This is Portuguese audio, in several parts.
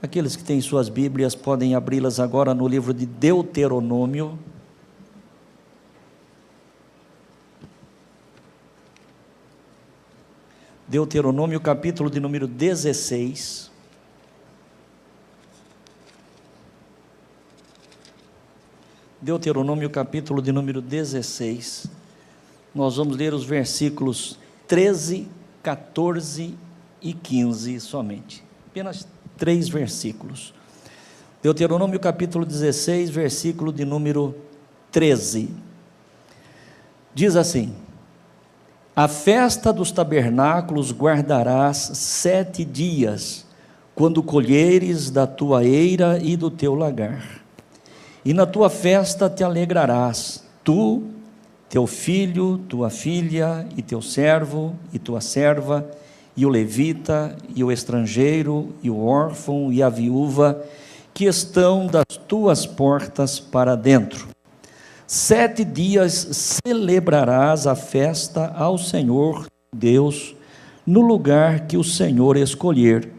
Aqueles que têm suas Bíblias podem abri-las agora no livro de Deuteronômio. Deuteronômio, capítulo de número 16. Deuteronômio, capítulo de número 16. Nós vamos ler os versículos 13, 14 e 15 somente. Apenas 3 versículos. Deuteronômio, capítulo 16, versículo de número 13. Diz assim: a festa dos tabernáculos guardarás 7 dias, quando colheres da tua eira e do teu lagar. E na tua festa te alegrarás, tu, teu filho, tua filha, e teu servo, e tua serva, e o levita, e o estrangeiro, e o órfão, e a viúva, que estão das tuas portas para dentro. 7 dias celebrarás a festa ao Senhor Deus, no lugar que o Senhor escolher,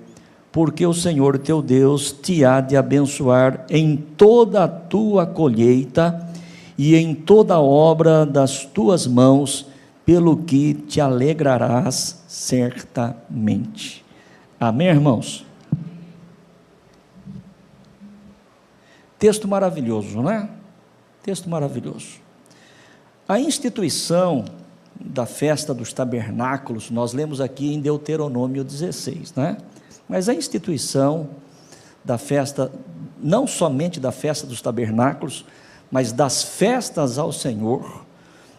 porque o Senhor teu Deus te há de abençoar em toda a tua colheita e em toda a obra das tuas mãos, pelo que te alegrarás certamente. Amém, irmãos? Texto maravilhoso, não é? Texto maravilhoso. A instituição da festa dos tabernáculos, nós lemos aqui em Deuteronômio 16, né? Mas a instituição da festa, não somente da festa dos tabernáculos, mas das festas ao Senhor,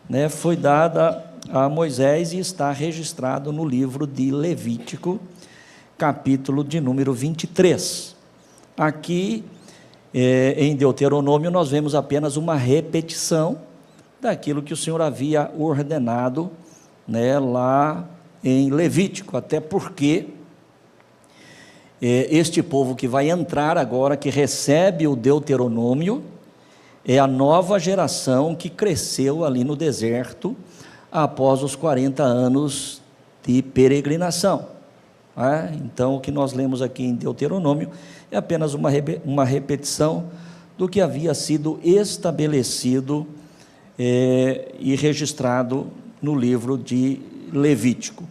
né, foi dada a Moisés e está registrado no livro de Levítico, capítulo de número 23. Aqui, em Deuteronômio, nós vemos apenas uma repetição daquilo que o Senhor havia ordenado, né, lá em Levítico, até porque este povo que vai entrar agora, que recebe o Deuteronômio, é a nova geração que cresceu ali no deserto, após os 40 anos de peregrinação. Então, o que nós lemos aqui em Deuteronômio é apenas uma repetição do que havia sido estabelecido e registrado no livro de Levítico.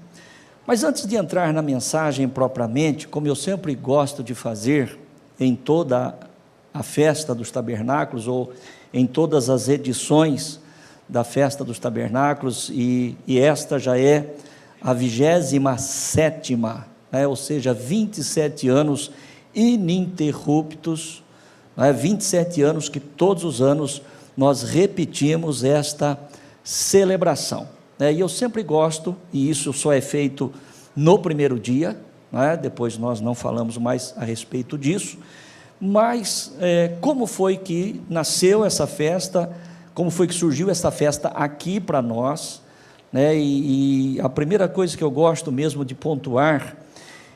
Mas antes de entrar na mensagem propriamente, como eu sempre gosto de fazer em toda a festa dos tabernáculos, ou em todas as edições da festa dos tabernáculos, e esta já é a 27ª, ou seja, 27 anos ininterruptos, 27 anos que todos os anos nós repetimos esta celebração. E eu sempre gosto, e isso só é feito no primeiro dia, depois nós não falamos mais a respeito disso, mas como foi que nasceu essa festa, como foi que surgiu essa festa aqui para nós, e a primeira coisa que eu gosto mesmo de pontuar,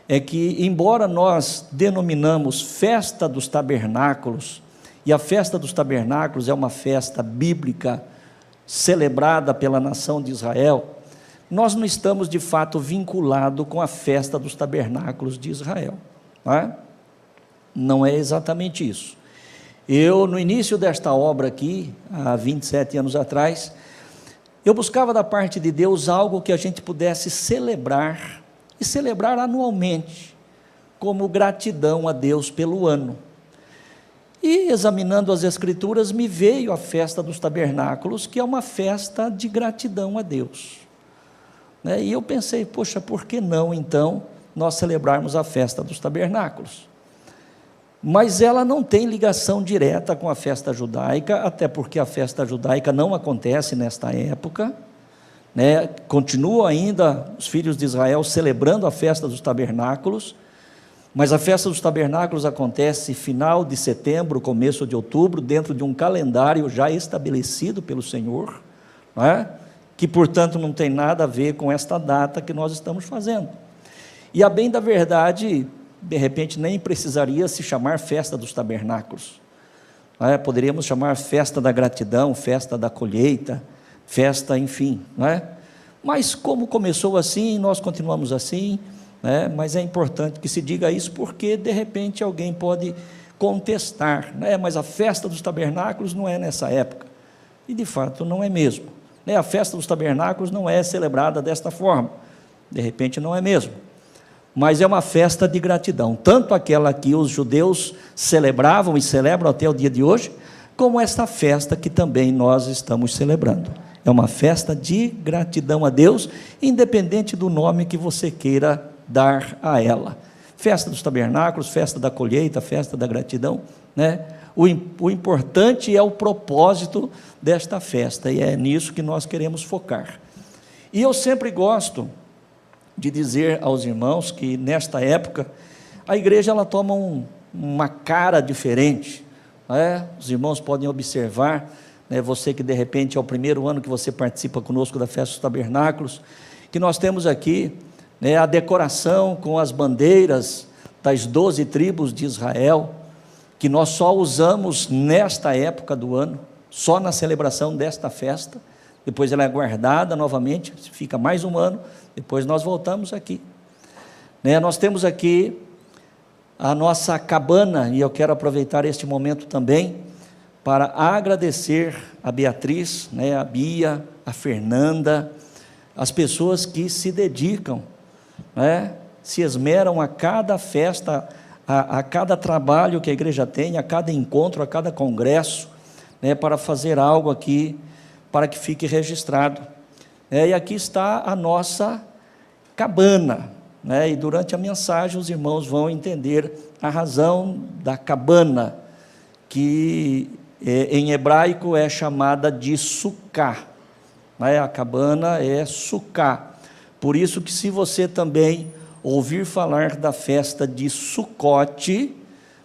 é que embora nós denominamos festa dos tabernáculos, e a festa dos tabernáculos é uma festa bíblica, celebrada pela nação de Israel, nós não estamos de fato vinculados com a festa dos tabernáculos de Israel, não é exatamente isso. Eu, no início desta obra aqui, há 27 anos atrás, eu buscava da parte de Deus algo que a gente pudesse celebrar, e celebrar anualmente, como gratidão a Deus pelo ano. E examinando as Escrituras, me veio a festa dos tabernáculos, que é uma festa de gratidão a Deus. E eu pensei, poxa, por que não então nós celebrarmos a festa dos tabernáculos? Mas ela não tem ligação direta com a festa judaica, até porque a festa judaica não acontece nesta época, continua ainda os filhos de Israel celebrando a festa dos tabernáculos, mas a festa dos tabernáculos acontece final de setembro, começo de outubro, dentro de um calendário já estabelecido pelo Senhor, que portanto não tem nada a ver com esta data que nós estamos fazendo. E a bem da verdade, de repente nem precisaria se chamar festa dos tabernáculos, poderíamos chamar festa da gratidão, festa da colheita, festa, enfim, Mas como começou assim, nós continuamos assim, né? Mas é importante que se diga isso, porque de repente alguém pode contestar, né? Mas a festa dos tabernáculos não é nessa época, e de fato não é mesmo, né? A festa dos tabernáculos não é celebrada desta forma, de repente não é mesmo, mas é uma festa de gratidão, tanto aquela que os judeus celebravam e celebram até o dia de hoje, como esta festa que também nós estamos celebrando. É uma festa de gratidão a Deus, independente do nome que você queira dar a ela. Festa dos tabernáculos, festa da colheita, festa da gratidão, né? O importante é o propósito desta festa, e é nisso que nós queremos focar. E eu sempre gosto de dizer aos irmãos que nesta época a igreja ela toma uma cara diferente, né? Os irmãos podem observar, né, você que de repente é o primeiro ano que você participa conosco da festa dos tabernáculos, que nós temos aqui, né, a decoração com as bandeiras das 12 tribos de Israel, que nós só usamos nesta época do ano, só na celebração desta festa, depois ela é guardada novamente, fica mais um ano, depois nós voltamos aqui, né? Nós temos aqui a nossa cabana, e eu quero aproveitar este momento também para agradecer a Beatriz, né, a Bia, a Fernanda, as pessoas que se dedicam, né, se esmeram a cada festa, a cada trabalho que a igreja tem, a cada encontro, a cada congresso, né, para fazer algo aqui, para que fique registrado. E aqui está a nossa cabana, né, e durante a mensagem os irmãos vão entender a razão da cabana, que em hebraico é chamada de sucá, né? A cabana é sucá, por isso que se você também ouvir falar da festa de Sucote,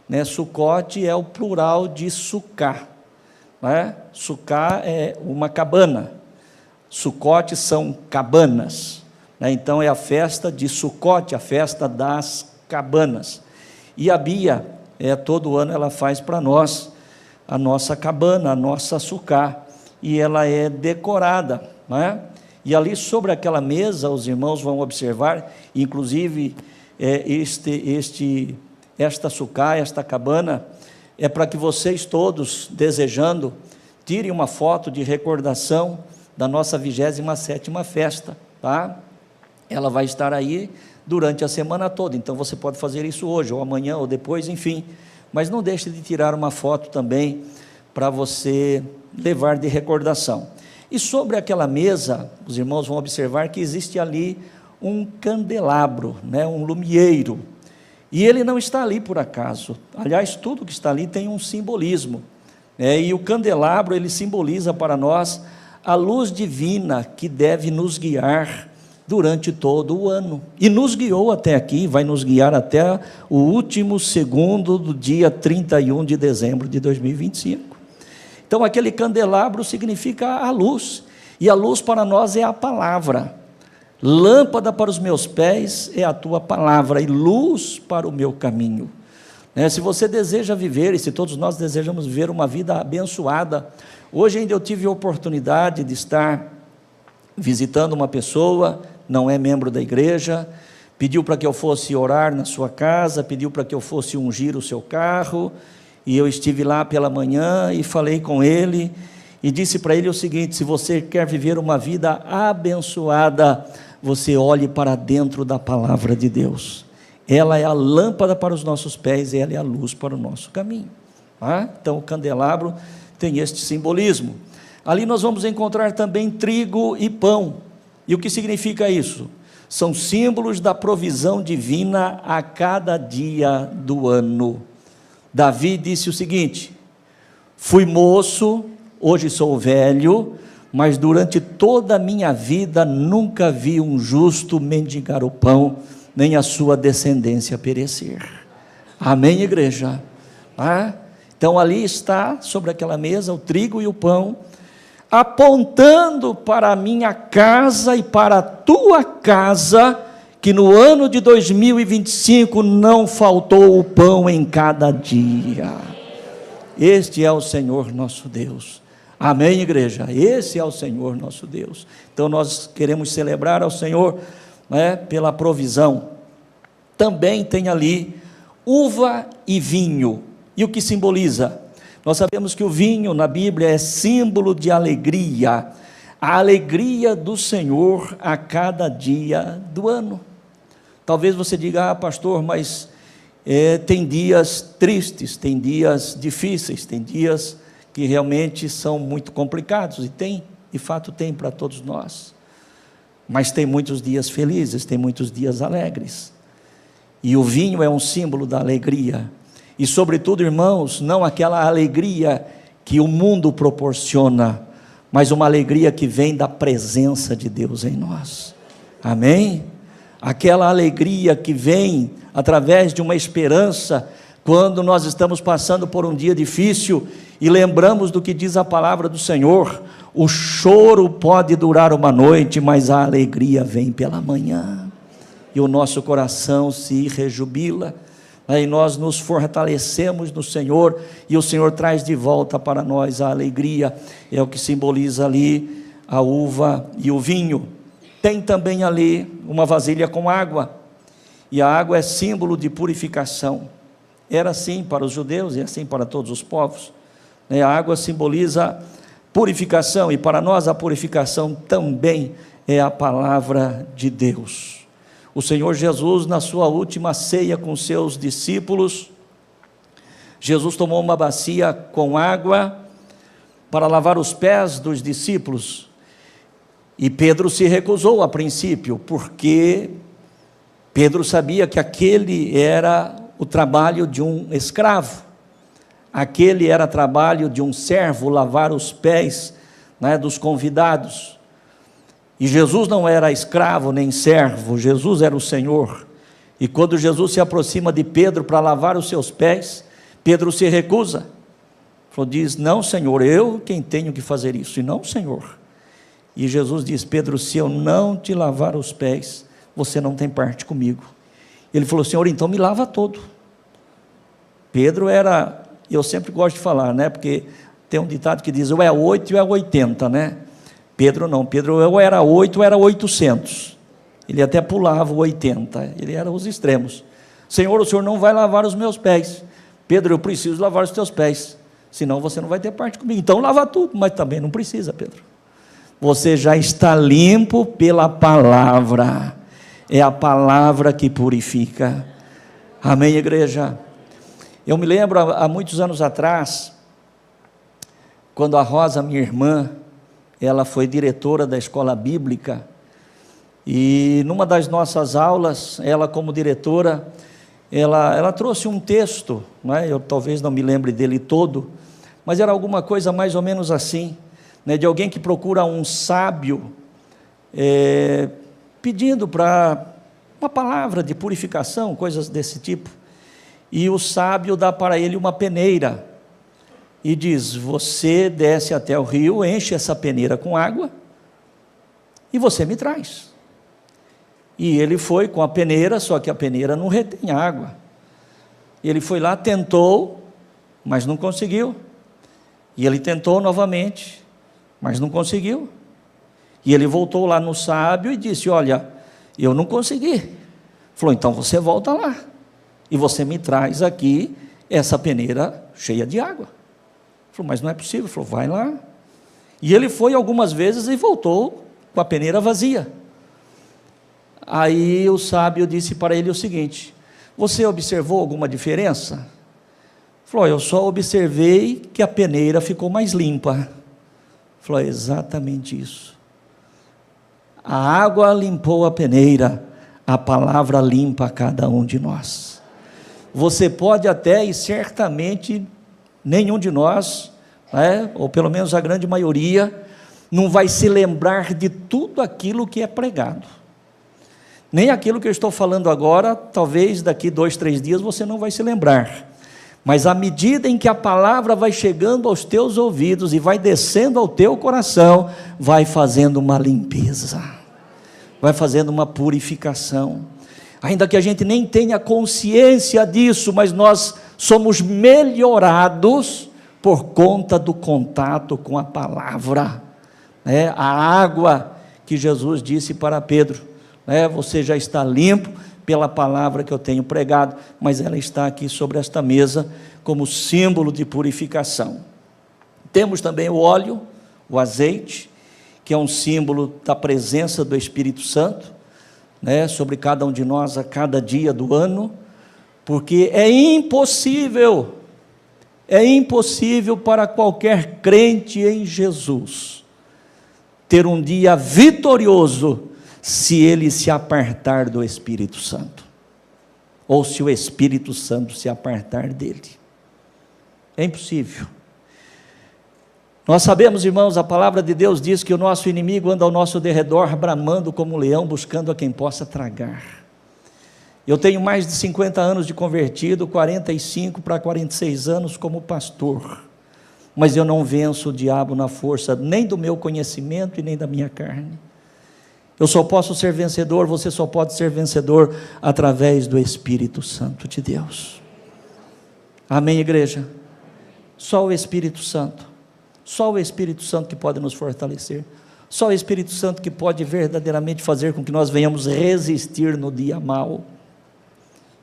né? Sucote é o plural de sucá, né? Sucá é uma cabana, Sucote são cabanas, né? Então é a festa de Sucote, a festa das cabanas, e a Bia, todo ano ela faz para nós a nossa cabana, a nossa sucá, e ela é decorada, né? E ali sobre aquela mesa, os irmãos vão observar, inclusive, esta sucá, esta cabana, é para que vocês todos, desejando, tirem uma foto de recordação da nossa 27ª festa, tá? Ela vai estar aí durante a semana toda, então você pode fazer isso hoje, ou amanhã, ou depois, enfim, mas não deixe de tirar uma foto também, para você levar de recordação. E sobre aquela mesa, os irmãos vão observar que existe ali um candelabro, né, um lumieiro, e ele não está ali por acaso, aliás, tudo que está ali tem um simbolismo, e o candelabro, ele simboliza para nós a luz divina que deve nos guiar durante todo o ano, e nos guiou até aqui, vai nos guiar até o último segundo do dia 31 de dezembro de 2025, então aquele candelabro significa a luz, e a luz para nós é a palavra, lâmpada para os meus pés é a tua palavra, e luz para o meu caminho, né? Se você deseja viver, e se todos nós desejamos viver uma vida abençoada, hoje ainda eu tive a oportunidade de estar visitando uma pessoa, não é membro da igreja, pediu para que eu fosse orar na sua casa, pediu para que eu fosse ungir o seu carro, e eu estive lá pela manhã e falei com ele, e disse para ele o seguinte: se você quer viver uma vida abençoada, você olhe para dentro da palavra de Deus, ela é a lâmpada para os nossos pés, ela é a luz para o nosso caminho, tá? Então o candelabro tem este simbolismo. Ali nós vamos encontrar também trigo e pão, e o que significa isso? São símbolos da provisão divina a cada dia do ano. Davi disse o seguinte: fui moço, hoje sou velho, mas durante toda a minha vida nunca vi um justo mendigar o pão, nem a sua descendência perecer. Amém, igreja? Então ali está, sobre aquela mesa, o trigo e o pão, apontando para a minha casa e para a tua casa, que no ano de 2025 não faltou o pão em cada dia. Este é o Senhor nosso Deus. Amém, igreja? Esse é o Senhor nosso Deus. Então nós queremos celebrar ao Senhor, né, pela provisão, também tem ali uva e vinho. E o que simboliza? Nós sabemos que o vinho na Bíblia é símbolo de alegria, a alegria do Senhor a cada dia do ano. Talvez você diga, pastor, mas tem dias tristes, tem dias difíceis, tem dias que realmente são muito complicados, e tem, de fato tem para todos nós, mas tem muitos dias felizes, tem muitos dias alegres, e o vinho é um símbolo da alegria, e sobretudo, irmãos, não aquela alegria que o mundo proporciona, mas uma alegria que vem da presença de Deus em nós, amém? Aquela alegria que vem através de uma esperança, quando nós estamos passando por um dia difícil, e lembramos do que diz a palavra do Senhor: o choro pode durar uma noite, mas a alegria vem pela manhã, e o nosso coração se rejubila, aí nós nos fortalecemos no Senhor, e o Senhor traz de volta para nós a alegria, é o que simboliza ali a uva e o vinho. Tem também ali uma vasilha com água, e a água é símbolo de purificação, era assim para os judeus e assim para todos os povos, a água simboliza purificação, e para nós a purificação também é a palavra de Deus. O Senhor Jesus, na sua última ceia com seus discípulos, Jesus tomou uma bacia com água para lavar os pés dos discípulos, e Pedro se recusou a princípio, porque Pedro sabia que aquele era o trabalho de um escravo, aquele era trabalho de um servo, lavar os pés, dos convidados, e Jesus não era escravo nem servo, Jesus era o Senhor, e quando Jesus se aproxima de Pedro para lavar os seus pés, Pedro se recusa, diz, não Senhor, eu quem tenho que fazer isso, e não o Senhor. E Jesus diz, Pedro, se eu não te lavar os pés, você não tem parte comigo. Ele falou, Senhor, então me lava todo. Pedro era, eu sempre gosto de falar, porque tem um ditado que diz, ou é 8 ou é 80, Pedro não, Pedro ou era 8 ou era 800, ele até pulava o 80, ele era os extremos. Senhor, o Senhor não vai lavar os meus pés. Pedro, eu preciso lavar os teus pés, senão você não vai ter parte comigo. Então lava tudo, mas também não precisa, Pedro. Você já está limpo pela palavra, é a palavra que purifica, amém, igreja? Eu me lembro, há muitos anos atrás, quando a Rosa, minha irmã, ela foi diretora da escola bíblica, e numa das nossas aulas, ela como diretora, ela trouxe um texto, eu talvez não me lembre dele todo, mas era alguma coisa mais ou menos assim, de alguém que procura um sábio, pedindo para uma palavra de purificação, coisas desse tipo, e o sábio dá para ele uma peneira, e diz, você desce até o rio, enche essa peneira com água, e você me traz. E ele foi com a peneira, só que a peneira não retém água, ele foi lá, tentou, mas não conseguiu, e ele tentou novamente, mas não conseguiu, e ele voltou lá no sábio e disse, olha, eu não consegui. Falou, então você volta lá, e você me traz aqui essa peneira cheia de água. Falou, mas não é possível. Falou, vai lá. E ele foi algumas vezes e voltou com a peneira vazia. Aí o sábio disse para ele o seguinte, você observou alguma diferença? Falou, eu só observei que a peneira ficou mais limpa. Falou, é exatamente isso. A água limpou a peneira, a palavra limpa cada um de nós. Você pode até, e certamente nenhum de nós, ou pelo menos a grande maioria, não vai se lembrar de tudo aquilo que é pregado. Nem aquilo que eu estou falando agora, talvez daqui 2, 3 dias você não vai se lembrar. Mas à medida em que a palavra vai chegando aos teus ouvidos e vai descendo ao teu coração, vai fazendo uma limpeza, vai fazendo uma purificação. Ainda que a gente nem tenha consciência disso, mas nós somos melhorados por conta do contato com a palavra. A água que Jesus disse para Pedro, você já está limpo pela palavra que eu tenho pregado, mas ela está aqui sobre esta mesa como símbolo de purificação. Temos também o óleo, o azeite, que é um símbolo da presença do Espírito Santo, né, sobre cada um de nós a cada dia do ano, porque é impossível para qualquer crente em Jesus ter um dia vitorioso se ele se apartar do Espírito Santo, ou se o Espírito Santo se apartar dele. É impossível. Nós sabemos, irmãos, a palavra de Deus diz que o nosso inimigo anda ao nosso derredor, bramando como um leão, buscando a quem possa tragar. Eu tenho mais de 50 anos de convertido, 45 para 46 anos como pastor, mas eu não venço o diabo na força nem do meu conhecimento e nem da minha carne. Eu só posso ser vencedor, você só pode ser vencedor através do Espírito Santo de Deus. Amém, igreja? Só o Espírito Santo. Só o Espírito Santo que pode nos fortalecer. Só o Espírito Santo que pode verdadeiramente fazer com que nós venhamos resistir no dia mau.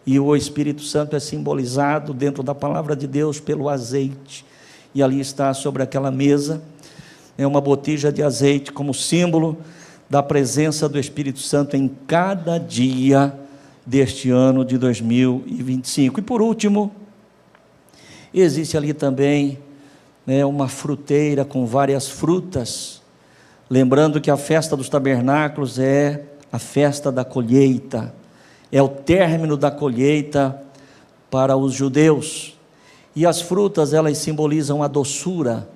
E o Espírito Santo é simbolizado dentro da palavra de Deus pelo azeite. E ali está sobre aquela mesa, é uma botija de azeite como símbolo da presença do Espírito Santo em cada dia deste ano de 2025. E por último, existe ali também uma fruteira com várias frutas, lembrando que a festa dos tabernáculos é a festa da colheita, é o término da colheita para os judeus, e as frutas elas simbolizam a doçura,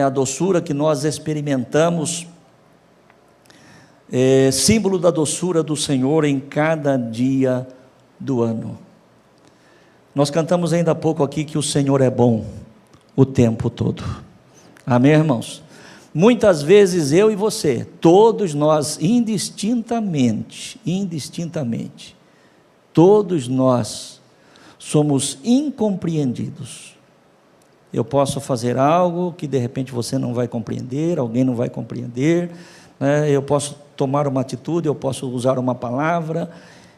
a doçura que nós experimentamos, símbolo da doçura do Senhor em cada dia do ano. Nós cantamos ainda há pouco aqui que o Senhor é bom o tempo todo. Amém, irmãos? Muitas vezes eu e você, todos nós, indistintamente, todos nós somos incompreendidos. Eu posso fazer algo que de repente você não vai compreender, alguém não vai compreender, eu posso tomar uma atitude, eu posso usar uma palavra,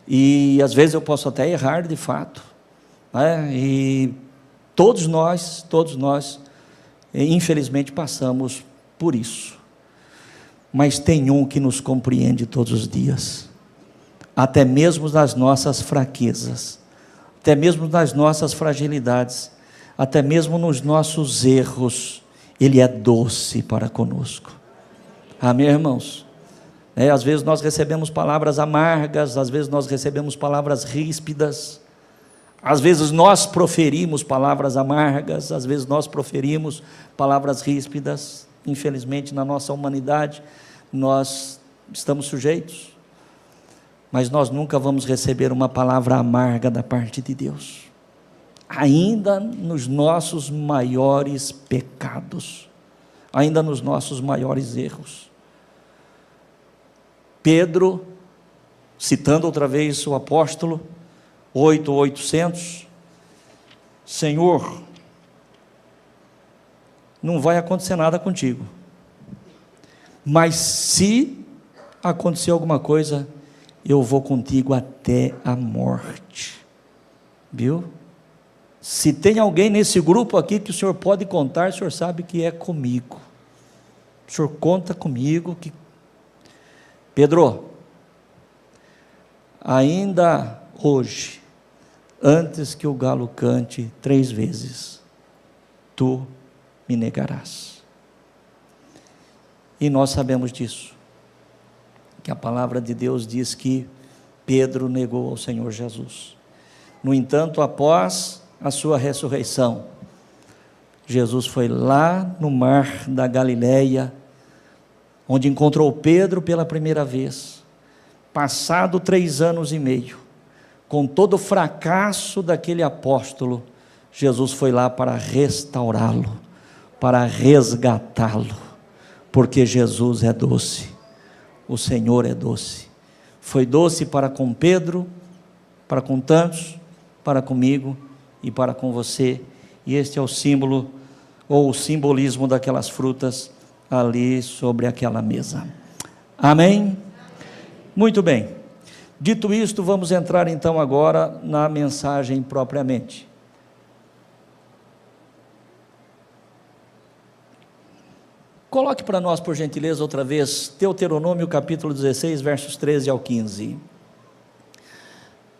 e às vezes eu posso até errar de fato, e todos nós, infelizmente passamos por isso, mas tem um que nos compreende todos os dias, até mesmo nas nossas fraquezas, até mesmo nas nossas fragilidades, até mesmo nos nossos erros, Ele é doce para conosco. Amém, irmãos? Às vezes nós recebemos palavras amargas, às vezes nós recebemos palavras ríspidas, às vezes nós proferimos palavras amargas, às vezes nós proferimos palavras ríspidas. Infelizmente, na nossa humanidade, nós estamos sujeitos, mas nós nunca vamos receber uma palavra amarga da parte de Deus, ainda nos nossos maiores pecados, ainda nos nossos maiores erros. Pedro, citando outra vez o apóstolo, 8:800, Senhor, não vai acontecer nada contigo, mas se acontecer alguma coisa, eu vou contigo até a morte. Viu? Se tem alguém nesse grupo aqui que o senhor pode contar, o senhor sabe que é comigo. O senhor conta comigo. Pedro, ainda hoje, antes que o galo cante 3 vezes, tu me negarás. E nós sabemos disso, que a palavra de Deus diz que Pedro negou ao Senhor Jesus. No entanto, após a sua ressurreição, Jesus foi lá no mar da Galileia, onde encontrou Pedro pela primeira vez, passado 3 anos e meio, com todo o fracasso daquele apóstolo, Jesus foi lá para restaurá-lo, para resgatá-lo, porque Jesus é doce, o Senhor é doce. Foi doce para com Pedro, para com tantos, para comigo e para com você, e este é o símbolo, ou o simbolismo daquelas frutas ali sobre aquela mesa. Amém? Muito bem. Dito isto, vamos entrar então agora na mensagem propriamente. Coloque para nós, por gentileza, outra vez, Deuteronômio capítulo 16, versos 13 ao 15.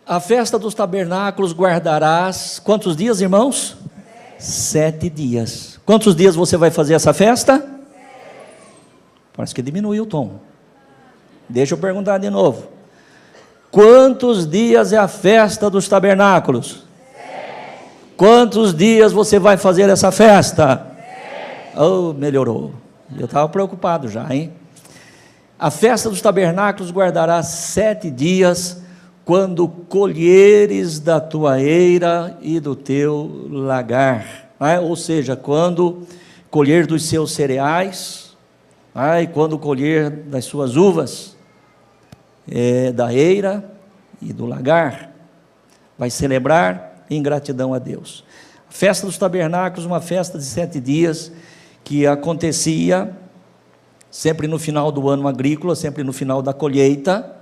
A festa dos tabernáculos guardarás, quantos dias, irmãos? 7 dias. Quantos dias você vai fazer essa festa? Parece que diminuiu o tom. Deixa eu perguntar de novo. Quantos dias é a festa dos tabernáculos? Quantos dias você vai fazer essa festa? Oh, melhorou. Eu estava preocupado já, hein? A festa dos tabernáculos guardarás 7 dias, quando colheres da tua eira e do teu lagar, ou seja, quando colher dos seus cereais, e quando colher das suas uvas, da eira e do lagar, vai celebrar em gratidão a Deus. A festa dos tabernáculos, uma festa de 7 dias, que acontecia sempre no final do ano agrícola, sempre no final da colheita,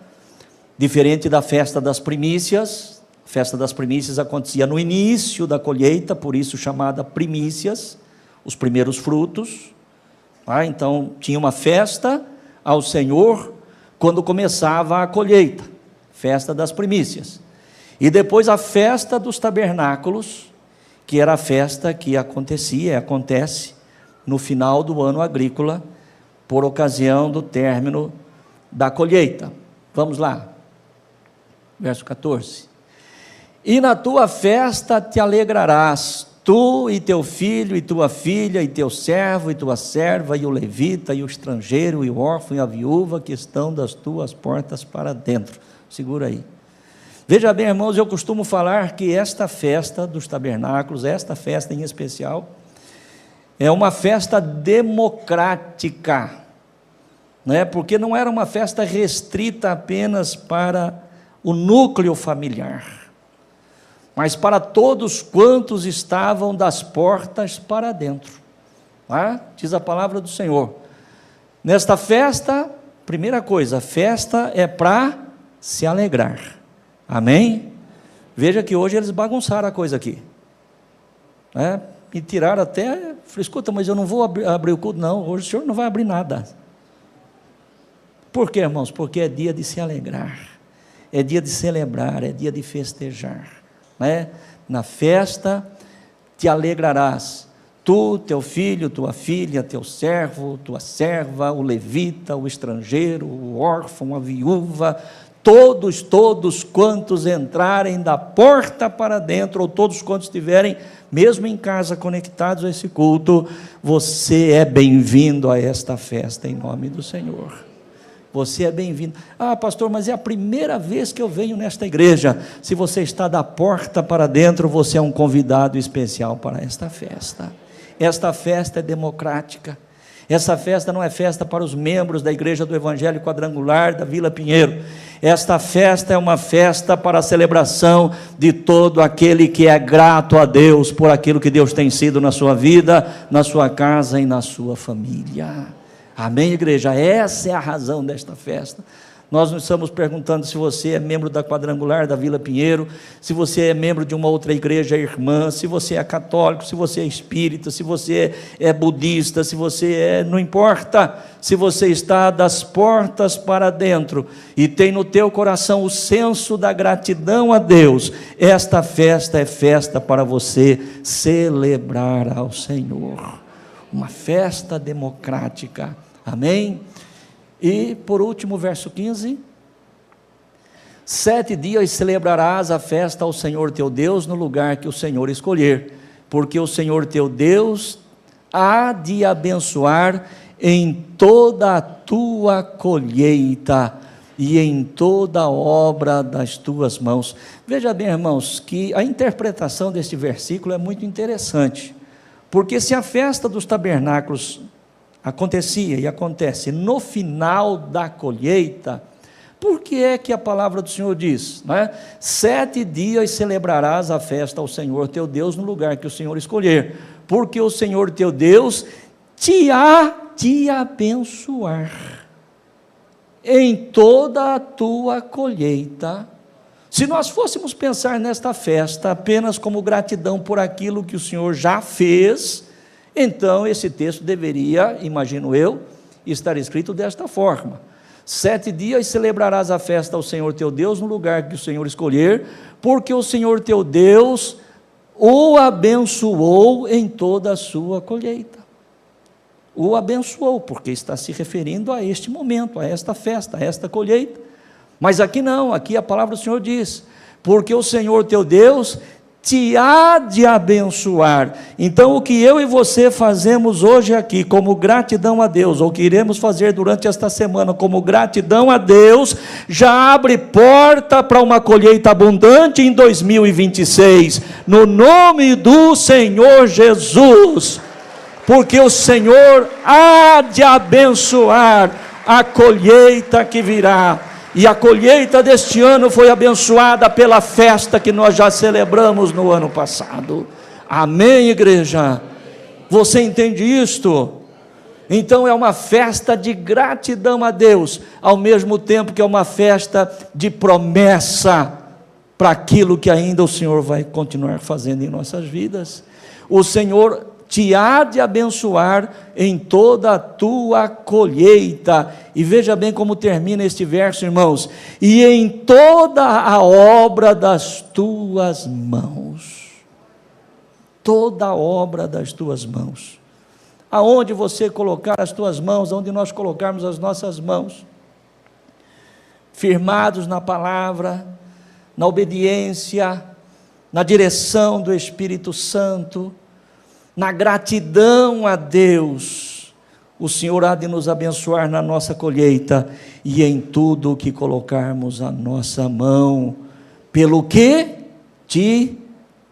diferente da festa das primícias. A festa das primícias acontecia no início da colheita, por isso chamada primícias, os primeiros frutos. Então tinha uma festa ao Senhor quando começava a colheita, festa das primícias. E depois a festa dos tabernáculos, que era a festa que acontece no final do ano agrícola, por ocasião do término da colheita. Vamos lá, verso 14. E na tua festa te alegrarás, tu e teu filho, e tua filha, e teu servo, e tua serva, e o levita, e o estrangeiro, e o órfão, e a viúva, que estão das tuas portas para dentro. Segura aí. Veja bem, irmãos, eu costumo falar que esta festa dos tabernáculos, esta festa em especial, é uma festa democrática, porque não era uma festa restrita apenas para o núcleo familiar, mas para todos quantos estavam das portas para dentro. Diz a palavra do Senhor. Nesta festa, primeira coisa, a festa é para se alegrar. Amém? Veja que hoje eles bagunçaram a coisa aqui. E tiraram até, falei, escuta, mas eu não vou abrir o culto. Não, hoje o senhor não vai abrir nada. Por quê, irmãos? Porque é dia de se alegrar, é dia de celebrar, é dia de festejar. Na festa te alegrarás, tu, teu filho, tua filha, teu servo, tua serva, o levita, o estrangeiro, o órfão, a viúva, todos quantos entrarem da porta para dentro, ou todos quantos estiverem mesmo em casa conectados a esse culto, você é bem-vindo a esta festa em nome do Senhor. Você é bem-vindo. Pastor, mas é a primeira vez que eu venho nesta igreja. Se você está da porta para dentro, você é um convidado especial para esta festa. Esta festa é democrática. Essa festa não é festa para os membros da Igreja do Evangelho Quadrangular da Vila Pinheiro. Esta festa é uma festa para a celebração de todo aquele que é grato a Deus por aquilo que Deus tem sido na sua vida, na sua casa e na sua família. Amém, igreja? Essa é a razão desta festa. Nós não estamos perguntando se você é membro da Quadrangular da Vila Pinheiro, se você é membro de uma outra igreja irmã, se você é católico, se você é espírita, se você é budista, se você não importa, se você está das portas para dentro e tem no teu coração o senso da gratidão a Deus, esta festa é festa para você celebrar ao Senhor. Uma festa democrática. Amém? E, por último, verso 15, 7 dias celebrarás a festa ao Senhor teu Deus no lugar que o Senhor escolher, porque o Senhor teu Deus há de abençoar em toda a tua colheita e em toda a obra das tuas mãos. Veja bem, irmãos, que a interpretação deste versículo é muito interessante, porque se a festa dos tabernáculos acontecia e acontece no final da colheita, por que é que a palavra do Senhor diz? 7 dias celebrarás a festa ao Senhor teu Deus no lugar que o Senhor escolher, porque o Senhor teu Deus te há de abençoar. em toda a tua colheita. Se nós fôssemos pensar nesta festa apenas como gratidão por aquilo que o Senhor já fez, então esse texto deveria, imagino eu, estar escrito desta forma: 7 dias celebrarás a festa ao Senhor teu Deus no lugar que o Senhor escolher, porque o Senhor teu Deus o abençoou em toda a sua colheita. O abençoou, porque está se referindo a este momento, a esta festa, a esta colheita. Mas aqui não, aqui a palavra do Senhor diz: porque o Senhor teu Deus te há de abençoar. Então o que eu e você fazemos hoje aqui como gratidão a Deus, ou que iremos fazer durante esta semana como gratidão a Deus, já abre porta para uma colheita abundante em 2026, no nome do Senhor Jesus, porque o Senhor há de abençoar a colheita que virá. E a colheita deste ano foi abençoada pela festa que nós já celebramos no ano passado. Amém, igreja? Você entende isto? Então é uma festa de gratidão a Deus, ao mesmo tempo que é uma festa de promessa para aquilo que ainda o Senhor vai continuar fazendo em nossas vidas. O Senhor te há de abençoar em toda a tua colheita. E veja bem como termina este verso, irmãos: e em toda a obra das tuas mãos. Toda a obra das tuas mãos. Aonde você colocar as tuas mãos, onde nós colocarmos as nossas mãos, firmados na palavra, na obediência, na direção do Espírito Santo, na gratidão a Deus, o Senhor há de nos abençoar na nossa colheita e em tudo o que colocarmos a nossa mão, pelo que te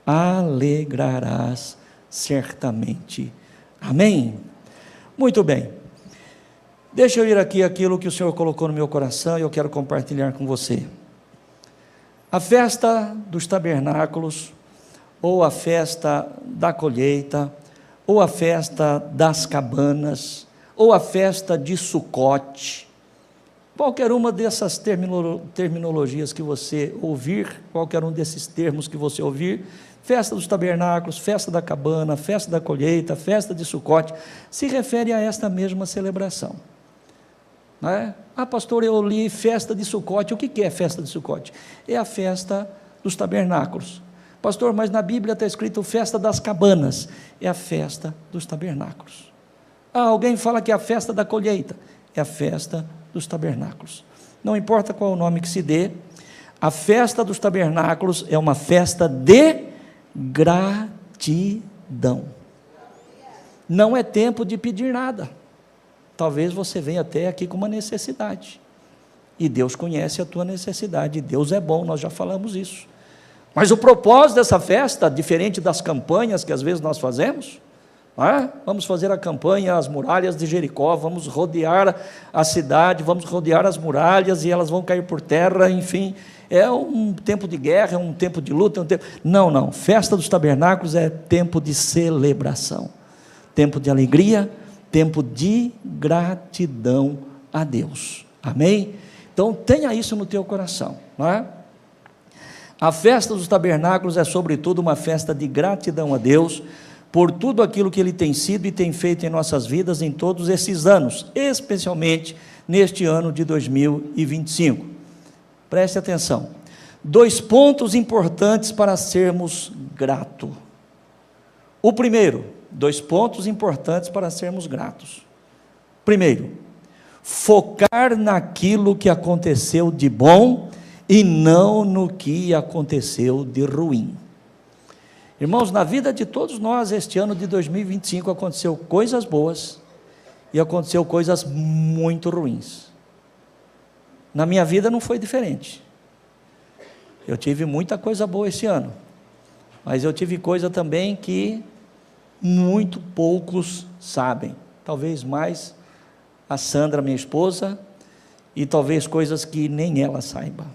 alegrarás certamente. Amém? Muito bem. Deixa eu ir aqui aquilo que o Senhor colocou no meu coração e eu quero compartilhar com você. A festa dos tabernáculos, ou a festa da colheita, ou a festa das cabanas, ou a festa de Sucote, qualquer uma dessas terminologias que você ouvir, qualquer um desses termos que você ouvir, festa dos tabernáculos, festa da cabana, festa da colheita, festa de Sucote, se refere a esta mesma celebração. Não é? Ah, pastor, eu li festa de Sucote. O que é festa de Sucote? É a festa dos tabernáculos. Pastor, mas na Bíblia está escrito festa das cabanas. É a festa dos tabernáculos. Ah, alguém fala que é a festa da colheita. É a festa dos tabernáculos. Não importa qual o nome que se dê, a festa dos tabernáculos é uma festa de gratidão. Não é tempo de pedir nada. Talvez você venha até aqui com uma necessidade. E Deus conhece a tua necessidade. Deus é bom, nós já falamos isso. Mas o propósito dessa festa, diferente das campanhas que às vezes nós fazemos, vamos fazer a campanha, as muralhas de Jericó, vamos rodear a cidade, vamos rodear as muralhas e elas vão cair por terra, enfim, é um tempo de guerra, é um tempo de luta, Não, festa dos tabernáculos é tempo de celebração, tempo de alegria, tempo de gratidão a Deus, amém? Então tenha isso no teu coração, não é? A festa dos tabernáculos é sobretudo uma festa de gratidão a Deus, por tudo aquilo que Ele tem sido e tem feito em nossas vidas em todos esses anos, especialmente neste ano de 2025. Preste atenção, 2 pontos importantes para sermos gratos. O primeiro, 2 pontos importantes para sermos gratos. Primeiro, focar naquilo que aconteceu de bom e não no que aconteceu de ruim. Irmãos, na vida de todos nós, este ano de 2025, aconteceu coisas boas e aconteceu coisas muito ruins. Na minha vida não foi diferente. Eu tive muita coisa boa esse ano, mas eu tive coisa também que muito poucos sabem. Talvez mais a Sandra, minha esposa, e talvez coisas que nem ela saiba.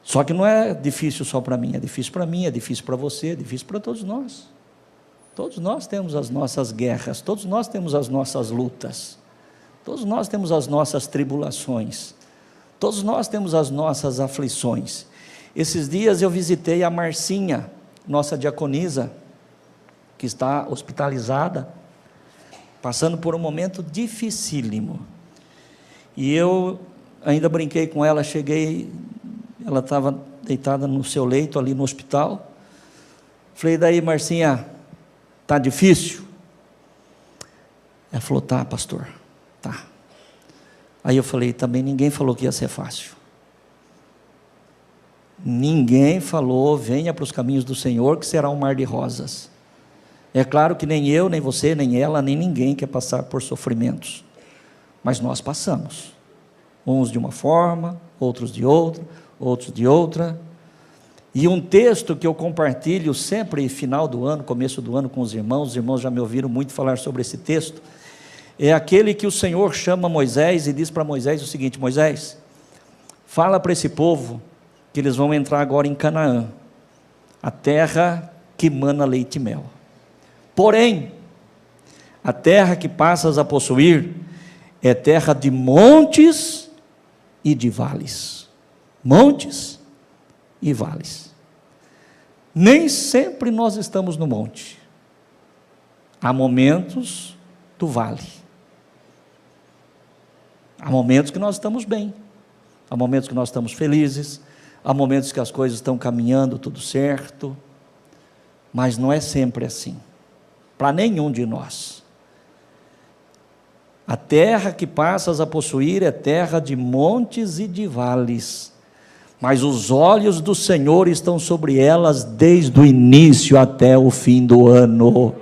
Só que não é difícil só para mim, é difícil para mim, é difícil para você, é difícil para todos nós. Todos nós temos as nossas guerras, todos nós temos as nossas lutas, Todos nós temos as nossas tribulações, todos nós temos as nossas aflições. Esses dias eu visitei a Marcinha, nossa diaconisa, que está hospitalizada, passando por um momento dificílimo. E eu ainda brinquei com ela, cheguei, ela estava deitada no seu leito ali no hospital. Falei, daí Marcinha, está difícil? Ela falou, tá pastor, tá. Aí eu falei, também ninguém falou que ia ser fácil. Ninguém falou, venha para os caminhos do Senhor que será um mar de rosas. É claro que nem eu, nem você, nem ela, nem ninguém quer passar por sofrimentos, mas nós passamos, uns de uma forma, outros de outra, outros de outra. E um texto que eu compartilho sempre final do ano, começo do ano com os irmãos já me ouviram muito falar sobre esse texto, é aquele que o Senhor chama Moisés e diz para Moisés o seguinte: Moisés, fala para esse povo que eles vão entrar agora em Canaã, a terra que mana leite e mel. Porém, a terra que passas a possuir é terra de montes e de vales. Montes e vales. Nem sempre nós estamos no monte. Há momentos do vale. Há momentos que nós estamos bem. Há momentos que nós estamos felizes. Há momentos que as coisas estão caminhando tudo certo. Mas não é sempre assim. Para nenhum de nós. A terra que passas a possuir é terra de montes e de vales, mas os olhos do Senhor estão sobre elas desde o início até o fim do ano.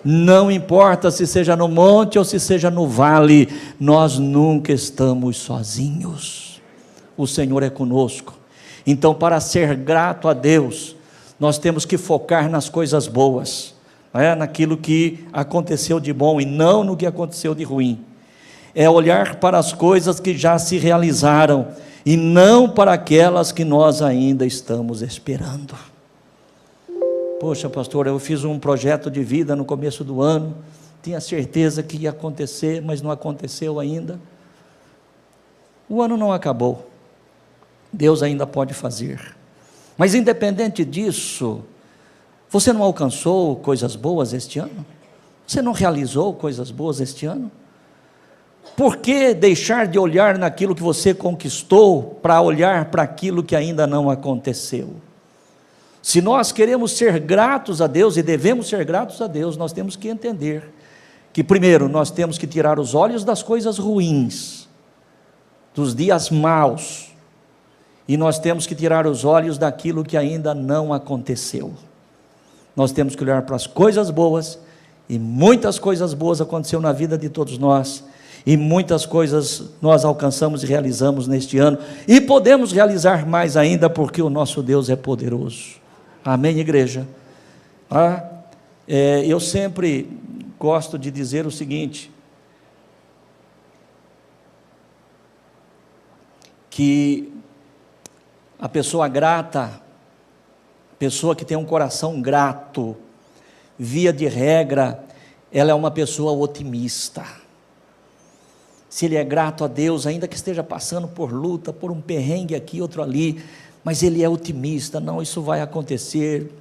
Não importa se seja no monte ou se seja no vale, nós nunca estamos sozinhos. O Senhor é conosco. Então, para ser grato a Deus, nós temos que focar nas coisas boas, naquilo que aconteceu de bom e não no que aconteceu de ruim. É olhar para as coisas que já se realizaram e não para aquelas que nós ainda estamos esperando. Poxa, pastor, eu fiz um projeto de vida no começo do ano, tinha certeza que ia acontecer, mas não aconteceu ainda. O ano não acabou, Deus ainda pode fazer. Mas independente disso, você não alcançou coisas boas este ano? Você não realizou coisas boas este ano? Por que deixar de olhar naquilo que você conquistou para olhar para aquilo que ainda não aconteceu? Se nós queremos ser gratos a Deus e devemos ser gratos a Deus, nós temos que entender que primeiro nós temos que tirar os olhos das coisas ruins, dos dias maus, e nós temos que tirar os olhos daquilo que ainda não aconteceu. Nós temos que olhar para as coisas boas, e muitas coisas boas aconteceram na vida de todos nós, e muitas coisas nós alcançamos e realizamos neste ano, e podemos realizar mais ainda, porque o nosso Deus é poderoso. Amém, igreja? Eu sempre gosto de dizer o seguinte, que a pessoa grata, pessoa que tem um coração grato, via de regra, ela é uma pessoa otimista. Se ele é grato a Deus, ainda que esteja passando por luta, por um perrengue aqui, outro ali, mas ele é otimista, não, isso vai acontecer,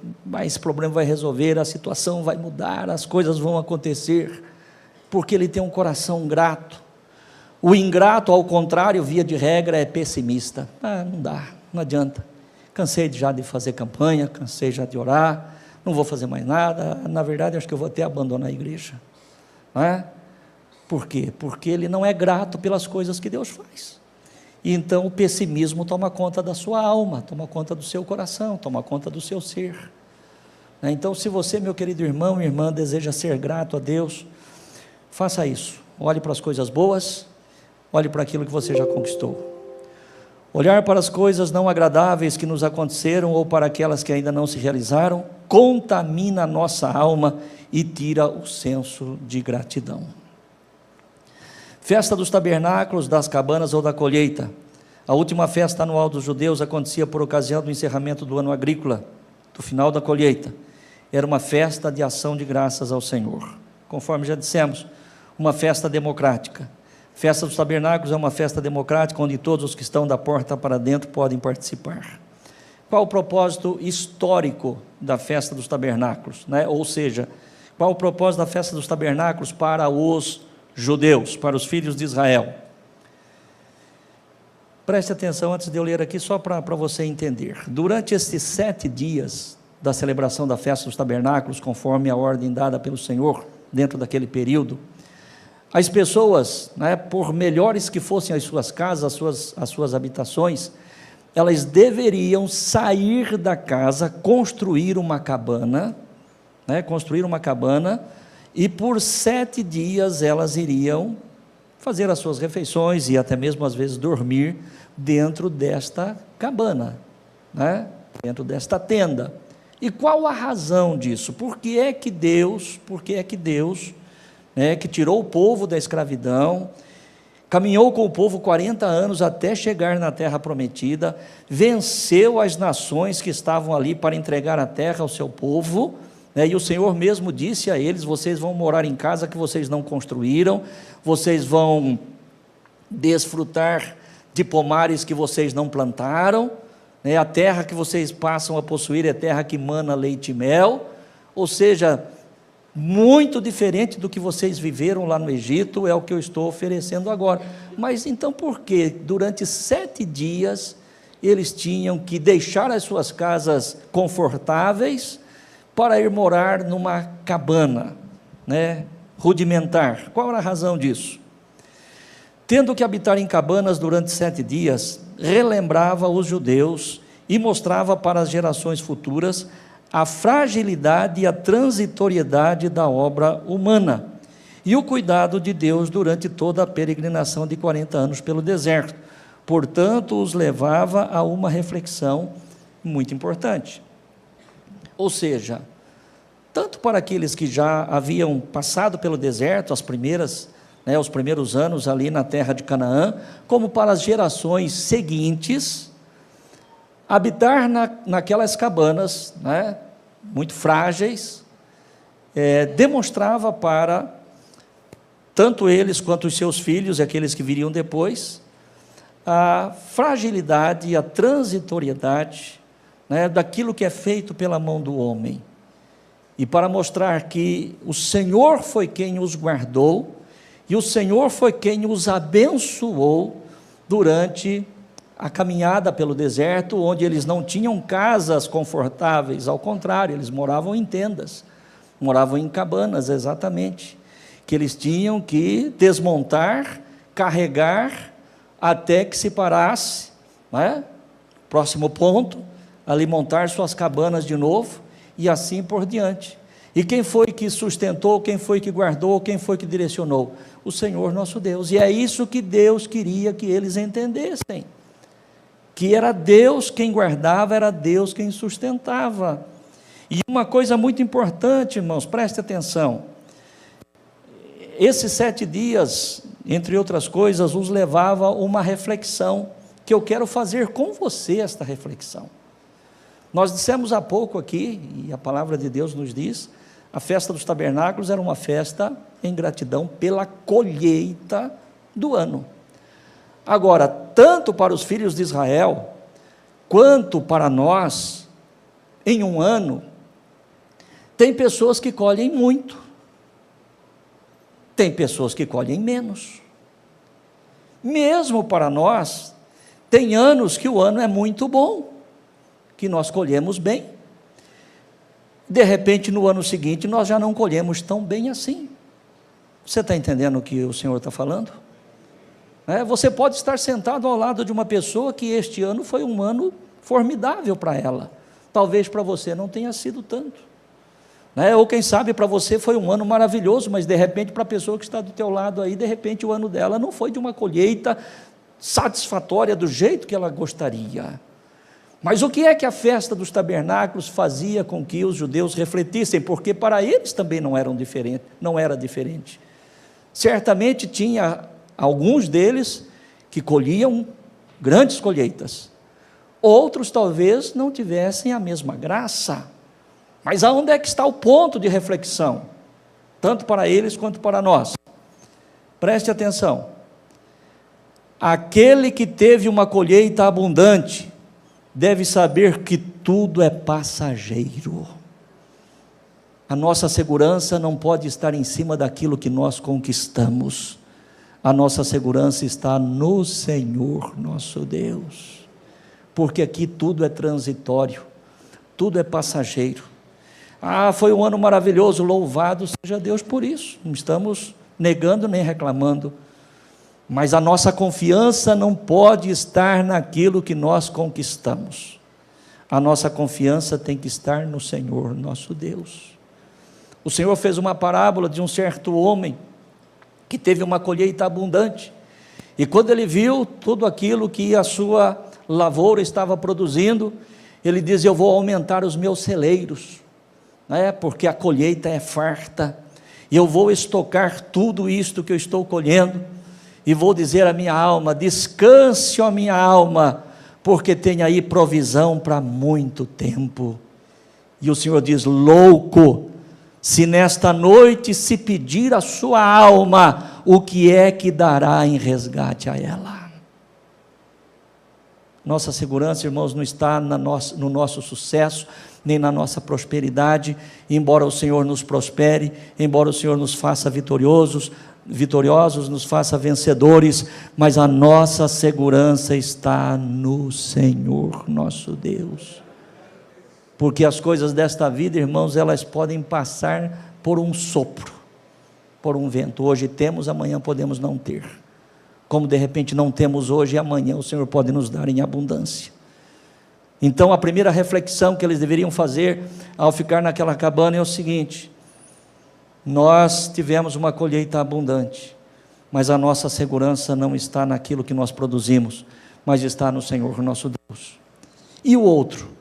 esse problema vai resolver, a situação vai mudar, as coisas vão acontecer, porque ele tem um coração grato. O ingrato, ao contrário, via de regra, é pessimista. Não dá, não adianta, cansei já de fazer campanha, cansei já de orar, não vou fazer mais nada, na verdade acho que eu vou até abandonar a igreja. Não é? Por quê? Porque ele não é grato pelas coisas que Deus faz. E então o pessimismo toma conta da sua alma, toma conta do seu coração, toma conta do seu ser. Então, se você, meu querido irmão e irmã, deseja ser grato a Deus, faça isso. Olhe para as coisas boas, olhe para aquilo que você já conquistou. Olhar para as coisas não agradáveis que nos aconteceram ou para aquelas que ainda não se realizaram, contamina a nossa alma e tira o senso de gratidão. Festa dos tabernáculos, das cabanas ou da colheita. A última festa anual dos judeus acontecia por ocasião do encerramento do ano agrícola, do final da colheita. Era uma festa de ação de graças ao Senhor. Conforme já dissemos, uma festa democrática. Festa dos Tabernáculos é uma festa democrática, onde todos os que estão da porta para dentro podem participar. Qual o propósito histórico da festa dos tabernáculos, né? Ou seja, qual o propósito da festa dos tabernáculos para os judeus, para os filhos de Israel? Preste atenção antes de eu ler aqui, só para você entender. Durante estes 7 dias da celebração da festa dos tabernáculos, conforme a ordem dada pelo Senhor, dentro daquele período, as pessoas, né, por melhores que fossem as suas casas, as suas habitações, elas deveriam sair da casa, construir uma cabana, e por 7 dias elas iriam fazer as suas refeições e até mesmo às vezes dormir dentro desta cabana, né? Dentro desta tenda. E qual a razão disso? Por que é que Deus, né, que tirou o povo da escravidão, caminhou com o povo 40 anos até chegar na terra prometida, venceu as nações que estavam ali para entregar a terra ao seu povo, né? E o Senhor mesmo disse a eles: vocês vão morar em casa que vocês não construíram, vocês vão desfrutar de pomares que vocês não plantaram, né? A terra que vocês passam a possuir é terra que mana leite e mel, ou seja, muito diferente do que vocês viveram lá no Egito, é o que eu estou oferecendo agora. Mas então por que durante 7 dias eles tinham que deixar as suas casas confortáveis para ir morar numa cabana, né, rudimentar? Qual era a razão disso? Tendo que habitar em cabanas durante 7 dias, relembrava os judeus e mostrava para as gerações futuras a fragilidade e a transitoriedade da obra humana e o cuidado de Deus durante toda a peregrinação de 40 anos pelo deserto. Portanto, os levava a uma reflexão muito importante. Ou seja, tanto para aqueles que já haviam passado pelo deserto, os primeiros anos ali na terra de Canaã, como para as gerações seguintes, habitar naquelas cabanas, né, muito frágeis, demonstrava para tanto eles quanto os seus filhos, e aqueles que viriam depois, a fragilidade e a transitoriedade, né, daquilo que é feito pela mão do homem, e para mostrar que o Senhor foi quem os guardou, e o Senhor foi quem os abençoou durante a caminhada pelo deserto, onde eles não tinham casas confortáveis, ao contrário, eles moravam em tendas, moravam em cabanas, exatamente, que eles tinham que desmontar, carregar, até que se parasse, né? Próximo ponto, ali montar suas cabanas de novo, e assim por diante. E quem foi que sustentou, quem foi que guardou, quem foi que direcionou? O Senhor nosso Deus. E é isso que Deus queria que eles entendessem, que era Deus quem guardava, era Deus quem sustentava. E uma coisa muito importante, irmãos, preste atenção, esses 7 dias, entre outras coisas, os levava a uma reflexão, que eu quero fazer com você esta reflexão. Nós dissemos há pouco aqui, e a palavra de Deus nos diz, a festa dos tabernáculos era uma festa em gratidão pela colheita do ano. Agora, tanto para os filhos de Israel, quanto para nós, em um ano, tem pessoas que colhem muito, tem pessoas que colhem menos. Mesmo para nós, tem anos que o ano é muito bom, que nós colhemos bem. De repente, no ano seguinte, nós já não colhemos tão bem assim. Você está entendendo o que o Senhor está falando? Você pode estar sentado ao lado de uma pessoa que este ano foi um ano formidável para ela. Talvez para você não tenha sido tanto. Ou quem sabe para você foi um ano maravilhoso, mas de repente para a pessoa que está do teu lado aí, de repente o ano dela não foi de uma colheita satisfatória do jeito que ela gostaria. Mas o que é que a festa dos tabernáculos fazia com que os judeus refletissem? Porque para eles também não era diferente. Certamente tinha alguns deles que colhiam grandes colheitas, outros talvez não tivessem a mesma graça. Mas aonde é que está o ponto de reflexão? Tanto para eles quanto para nós. Preste atenção. Aquele que teve uma colheita abundante deve saber que tudo é passageiro. A nossa segurança não pode estar em cima daquilo que nós conquistamos. A nossa segurança está no Senhor nosso Deus, porque aqui tudo é transitório, tudo é passageiro. Foi um ano maravilhoso, louvado seja Deus por isso, não estamos negando nem reclamando, mas a nossa confiança não pode estar naquilo que nós conquistamos. A nossa confiança tem que estar no Senhor nosso Deus. O Senhor fez uma parábola de um certo homem que teve uma colheita abundante, e quando ele viu tudo aquilo que a sua lavoura estava produzindo, ele diz: eu vou aumentar os meus celeiros, porque a colheita é farta, e eu vou estocar tudo isto que eu estou colhendo, e vou dizer à minha alma: descanse, ó minha alma, porque tem aí provisão para muito tempo. E o Senhor diz: louco, se nesta noite se pedir a sua alma, o que é que dará em resgate a ela? Nossa segurança, irmãos, não está no nosso sucesso, nem na nossa prosperidade, embora o Senhor nos prospere, embora o Senhor nos faça vitoriosos, nos faça vencedores, mas a nossa segurança está no Senhor nosso Deus. Porque as coisas desta vida, irmãos, elas podem passar por um sopro, por um vento. Hoje temos, amanhã podemos não ter. Como de repente não temos hoje, e amanhã o Senhor pode nos dar em abundância. Então a primeira reflexão que eles deveriam fazer ao ficar naquela cabana é o seguinte: nós tivemos uma colheita abundante, mas a nossa segurança não está naquilo que nós produzimos, mas está no Senhor nosso Deus. E o outro,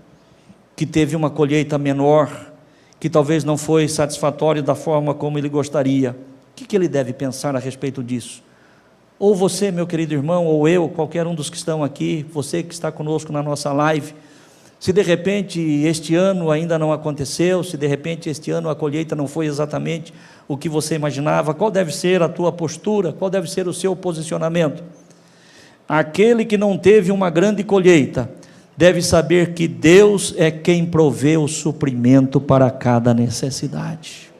que teve uma colheita menor, que talvez não foi satisfatório da forma como ele gostaria, o que ele deve pensar a respeito disso? Ou você, meu querido irmão, ou eu, qualquer um dos que estão aqui, você que está conosco na nossa live, se de repente este ano ainda não aconteceu, se de repente este ano a colheita não foi exatamente o que você imaginava, qual deve ser a tua postura, qual deve ser o seu posicionamento? Aquele que não teve uma grande colheita, deve saber que Deus é quem provê o suprimento para cada necessidade.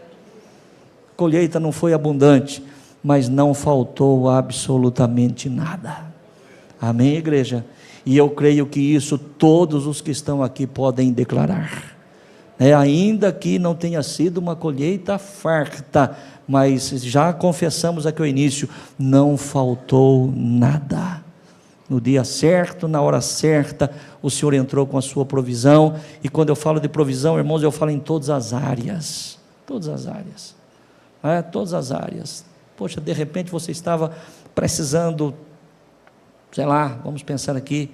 A colheita não foi abundante, mas não faltou absolutamente nada. Amém, igreja? E eu creio que isso todos os que estão aqui podem declarar. Ainda que não tenha sido uma colheita farta, mas já confessamos aqui ao início, não faltou nada. No dia certo, na hora certa, o Senhor entrou com a sua provisão. E quando eu falo de provisão, irmãos, eu falo em todas as áreas. Todas as áreas. Todas as áreas. Poxa, de repente você estava precisando, sei lá, vamos pensar aqui,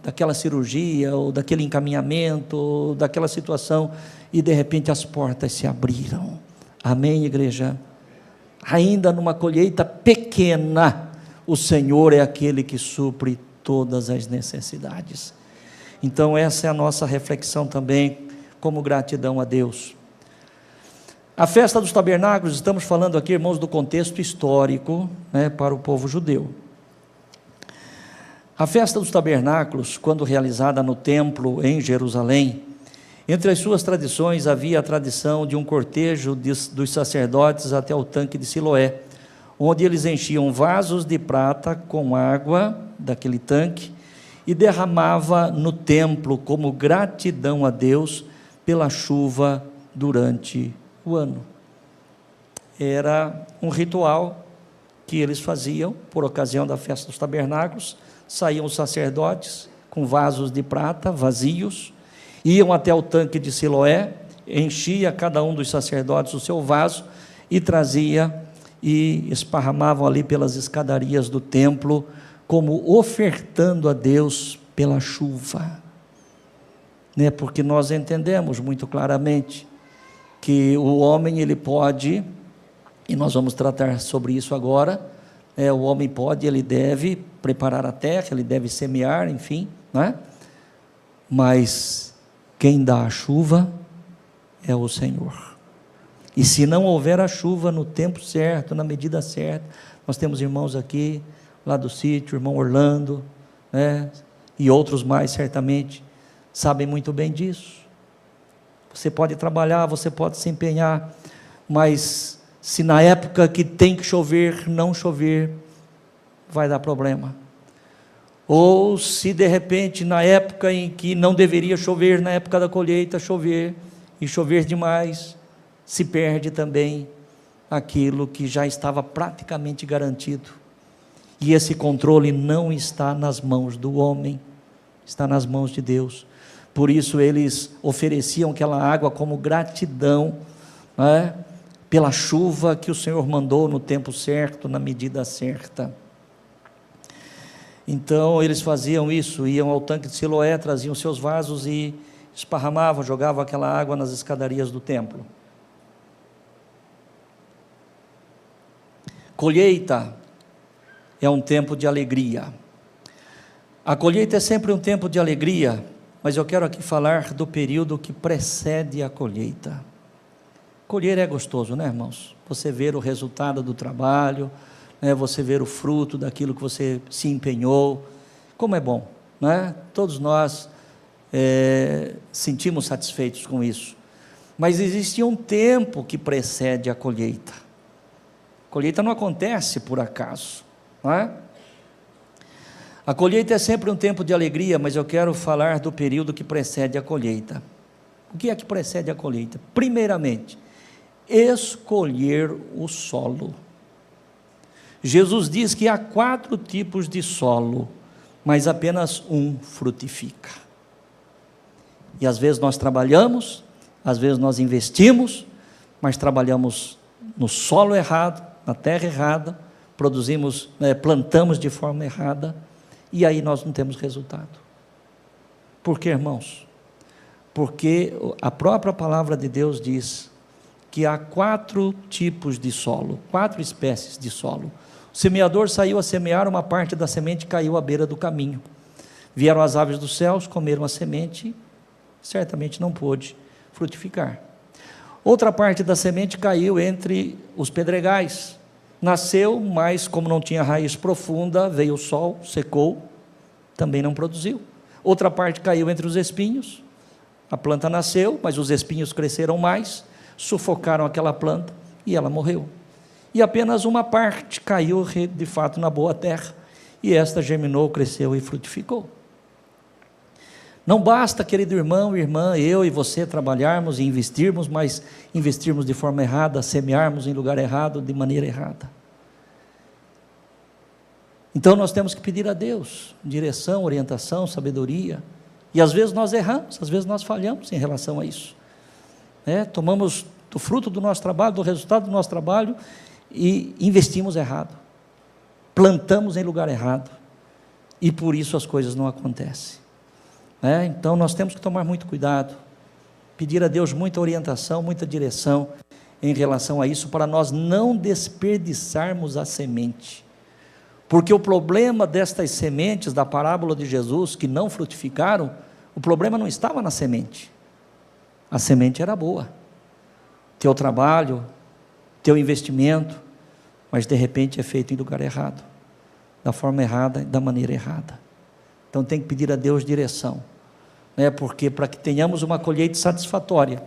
daquela cirurgia, ou daquele encaminhamento, ou daquela situação, e de repente as portas se abriram. Amém, igreja? Ainda numa colheita pequena, o Senhor é aquele que supre todas as necessidades. Então essa é a nossa reflexão também, como gratidão a Deus. A festa dos tabernáculos, estamos falando aqui, irmãos, do contexto histórico, para o povo judeu. A festa dos tabernáculos, quando realizada no templo em Jerusalém, entre as suas tradições havia a tradição de um cortejo dos sacerdotes até o tanque de Siloé, onde eles enchiam vasos de prata com água daquele tanque e derramava no templo como gratidão a Deus pela chuva durante o ano. Era um ritual que eles faziam por ocasião da festa dos tabernáculos. Saíam os sacerdotes com vasos de prata vazios, iam até o tanque de Siloé, enchia cada um dos sacerdotes o seu vaso e trazia e esparramavam ali pelas escadarias do templo, como ofertando a Deus pela chuva, porque nós entendemos muito claramente que o homem ele pode, e nós vamos tratar sobre isso agora, o homem pode, ele deve preparar a terra, ele deve semear, enfim, mas quem dá a chuva é o Senhor. E se não houver a chuva no tempo certo, na medida certa, nós temos irmãos aqui, lá do sítio, o irmão Orlando, né? E outros mais certamente sabem muito bem disso. Você pode trabalhar, você pode se empenhar, mas se na época que tem que chover, não chover, vai dar problema. Ou se de repente na época em que não deveria chover, na época da colheita, chover, e chover demais, se perde também aquilo que já estava praticamente garantido. E esse controle não está nas mãos do homem, está nas mãos de Deus. Por isso eles ofereciam aquela água como gratidão, né, pela chuva que o Senhor mandou no tempo certo, na medida certa. Então eles faziam isso, iam ao tanque de Siloé, traziam seus vasos e esparramavam, jogavam aquela água nas escadarias do templo. Colheita é um tempo de alegria. A colheita é sempre um tempo de alegria, mas eu quero aqui falar do período que precede a colheita. Colher é gostoso, né, irmãos? Você ver o resultado do trabalho, né? Você ver o fruto daquilo que você se empenhou, como é bom, né? Todos nós sentimos satisfeitos com isso, mas existe um tempo que precede a colheita. A colheita não acontece por acaso, não é? A colheita é sempre um tempo de alegria, mas eu quero falar do período que precede a colheita. O que é que precede a colheita? Primeiramente, escolher o solo. Jesus diz que há 4 tipos de solo, mas apenas um frutifica. E às vezes nós trabalhamos, às vezes nós investimos, mas trabalhamos no solo errado, na terra errada, produzimos, plantamos de forma errada, e aí nós não temos resultado. Por quê, irmãos? Porque a própria palavra de Deus diz que há 4 tipos de solo, 4 espécies de solo. O semeador saiu a semear, uma parte da semente caiu à beira do caminho. Vieram as aves dos céus, comeram a semente, certamente não pôde frutificar. Outra parte da semente caiu entre os pedregais. Nasceu, mas como não tinha raiz profunda, veio o sol, secou, também não produziu. Outra parte caiu entre os espinhos. A planta nasceu, mas os espinhos cresceram mais, sufocaram aquela planta e ela morreu. E apenas uma parte caiu de fato na boa terra, e esta germinou, cresceu e frutificou. Não basta, querido irmão, irmã, eu e você trabalharmos e investirmos, mas investirmos de forma errada, semearmos em lugar errado, de maneira errada. Então nós temos que pedir a Deus direção, orientação, sabedoria, e às vezes nós erramos, às vezes nós falhamos em relação a isso. Tomamos do fruto do nosso trabalho, do resultado do nosso trabalho, e investimos errado, plantamos em lugar errado, e por isso as coisas não acontecem. Então nós temos que tomar muito cuidado, pedir a Deus muita orientação, muita direção em relação a isso, para nós não desperdiçarmos a semente, porque o problema destas sementes da parábola de Jesus, que não frutificaram, o problema não estava na semente, a semente era boa, teu trabalho, teu investimento, mas de repente é feito em lugar errado, da forma errada, da maneira errada. Então tem que pedir a Deus direção, porque para que tenhamos uma colheita satisfatória,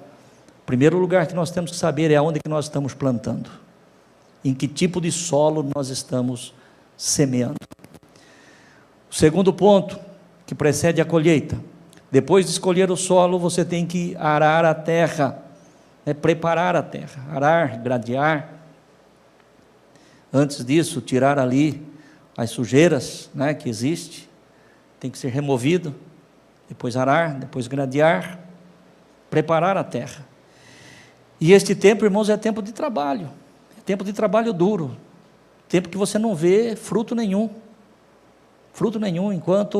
o primeiro lugar que nós temos que saber é aonde que nós estamos plantando, em que tipo de solo nós estamos semeando. O segundo ponto que precede a colheita, depois de escolher o solo, você tem que arar a terra, preparar a terra, arar, gradear. Antes disso, tirar ali as sujeiras, que existe, tem que ser removido, depois arar, depois gradear, preparar a terra. E este tempo, irmãos, é tempo de trabalho duro, tempo que você não vê fruto nenhum, enquanto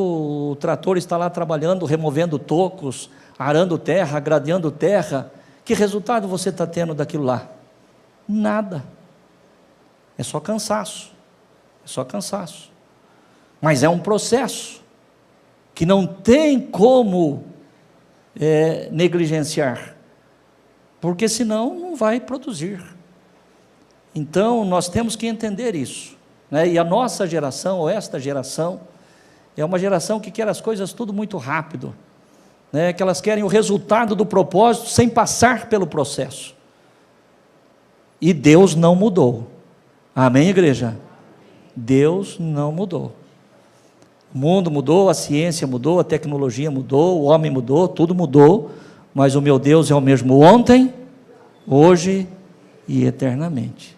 o trator está lá trabalhando, removendo tocos, arando terra, gradeando terra, que resultado você está tendo daquilo lá? Nada, é só cansaço, mas é um processo, que não tem como negligenciar, porque senão não vai produzir. Então nós temos que entender isso, né? E a nossa geração, ou esta geração, é uma geração que quer as coisas tudo muito rápido, né? Que elas querem o resultado do propósito sem passar pelo processo. E Deus não mudou. Amém, igreja? Deus não mudou. O mundo mudou, a ciência mudou, a tecnologia mudou, o homem mudou, tudo mudou, mas o meu Deus é o mesmo ontem, hoje e eternamente.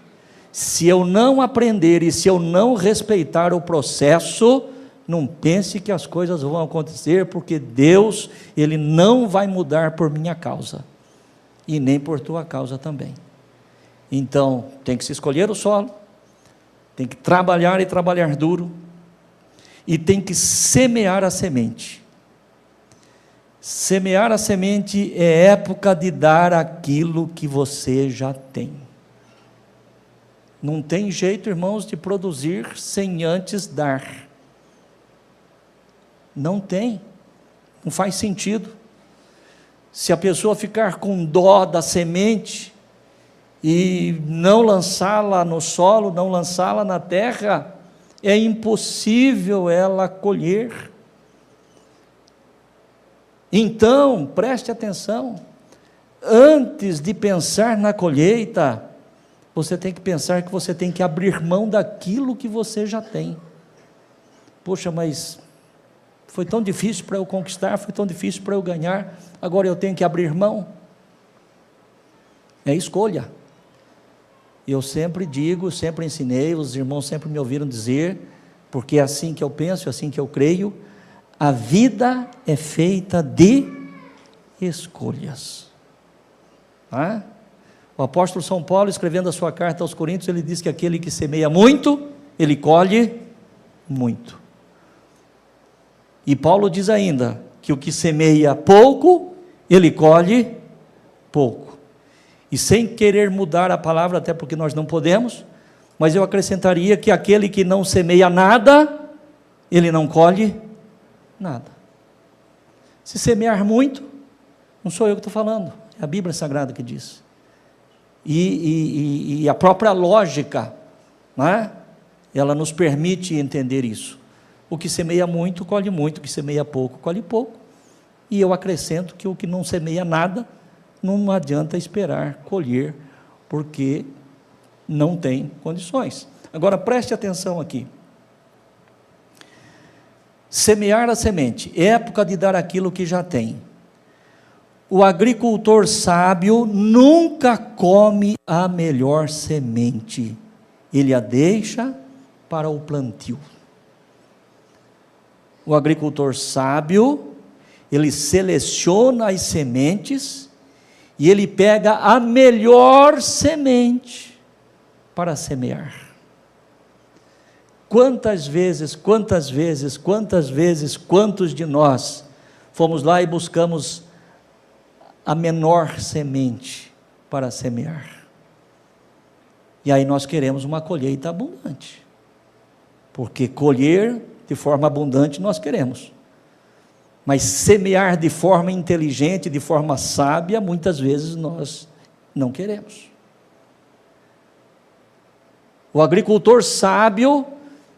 Se eu não aprender e se eu não respeitar o processo, não pense que as coisas vão acontecer, porque Deus, Ele não vai mudar por minha causa, e nem por tua causa também. Então, tem que se escolher o solo, tem que trabalhar e trabalhar duro, e tem que semear a semente. Semear a semente é época de dar aquilo que você já tem. Não tem jeito, irmãos, de produzir sem antes dar. Não tem, não faz sentido. Se a pessoa ficar com dó da semente e não lançá-la no solo, não lançá-la na terra, é impossível ela colher. Então, preste atenção, antes de pensar na colheita, você tem que pensar que você tem que abrir mão daquilo que você já tem. Poxa, mas foi tão difícil para eu conquistar, foi tão difícil para eu ganhar, agora eu tenho que abrir mão? É escolha. Eu sempre digo, sempre ensinei, os irmãos sempre me ouviram dizer, porque é assim que eu penso, é assim que eu creio, a vida é feita de escolhas. Ah? O apóstolo São Paulo, escrevendo a sua carta aos Coríntios, ele diz que aquele que semeia muito, ele colhe muito. E Paulo diz ainda, que o que semeia pouco, ele colhe pouco. E sem querer mudar a palavra, até porque nós não podemos, mas eu acrescentaria que aquele que não semeia nada, ele não colhe nada. Se semear muito, não sou eu que estou falando, é a Bíblia Sagrada que diz. E a própria lógica, não é? Ela nos permite entender isso. O que semeia muito, colhe muito, o que semeia pouco, colhe pouco. E eu acrescento que o que não semeia nada, não adianta esperar colher, porque não tem condições. Agora preste atenção aqui. Semear a semente, época de dar aquilo que já tem. O agricultor sábio nunca come a melhor semente, ele a deixa para o plantio. O agricultor sábio, ele seleciona as sementes, e ele pega a melhor semente para semear. Quantos de nós fomos lá e buscamos a menor semente para semear? E aí nós queremos uma colheita abundante, porque colher de forma abundante nós queremos. Mas semear de forma inteligente, de forma sábia, muitas vezes nós não queremos. O agricultor sábio,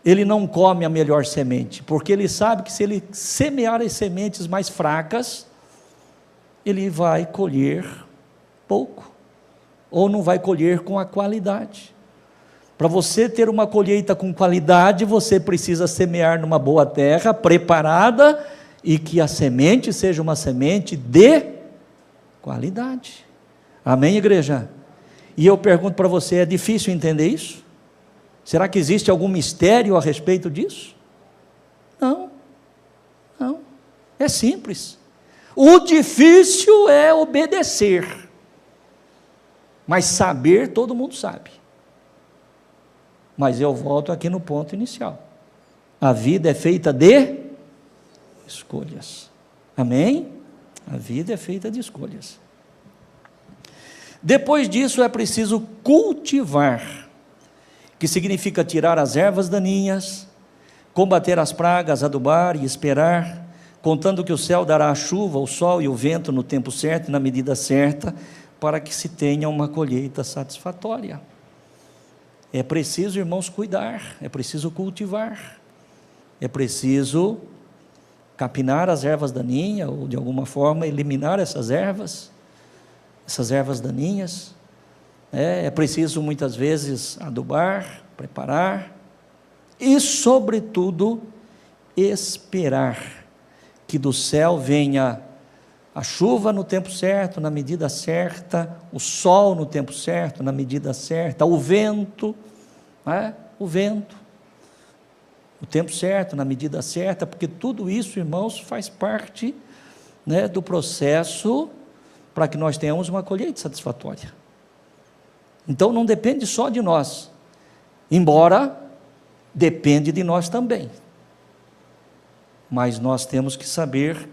ele não come a melhor semente, porque ele sabe que se ele semear as sementes mais fracas, ele vai colher pouco, ou não vai colher com a qualidade. Para você ter uma colheita com qualidade, você precisa semear numa boa terra, preparada, e que a semente seja uma semente de qualidade. Amém, igreja? E eu pergunto para você, é difícil entender isso? Será que existe algum mistério a respeito disso? Não, não, é simples. O difícil é obedecer, mas saber todo mundo sabe. Mas eu volto aqui no ponto inicial, a vida é feita de escolhas. Amém? A vida é feita de escolhas. Depois disso é preciso cultivar, que significa tirar as ervas daninhas, combater as pragas, adubar e esperar, contando que o céu dará a chuva, o sol e o vento no tempo certo e na medida certa, para que se tenha uma colheita satisfatória. É preciso, irmãos, cuidar, é preciso cultivar, é preciso capinar as ervas daninhas, ou de alguma forma eliminar essas ervas daninhas. É preciso muitas vezes adubar, preparar e, sobretudo, esperar que do céu venha a chuva no tempo certo, na medida certa, o sol no tempo certo, na medida certa, o vento, o tempo certo, na medida certa, porque tudo isso, irmãos, faz parte, do processo para que nós tenhamos uma colheita satisfatória. Então não depende só de nós, embora depende de nós também, mas nós temos que saber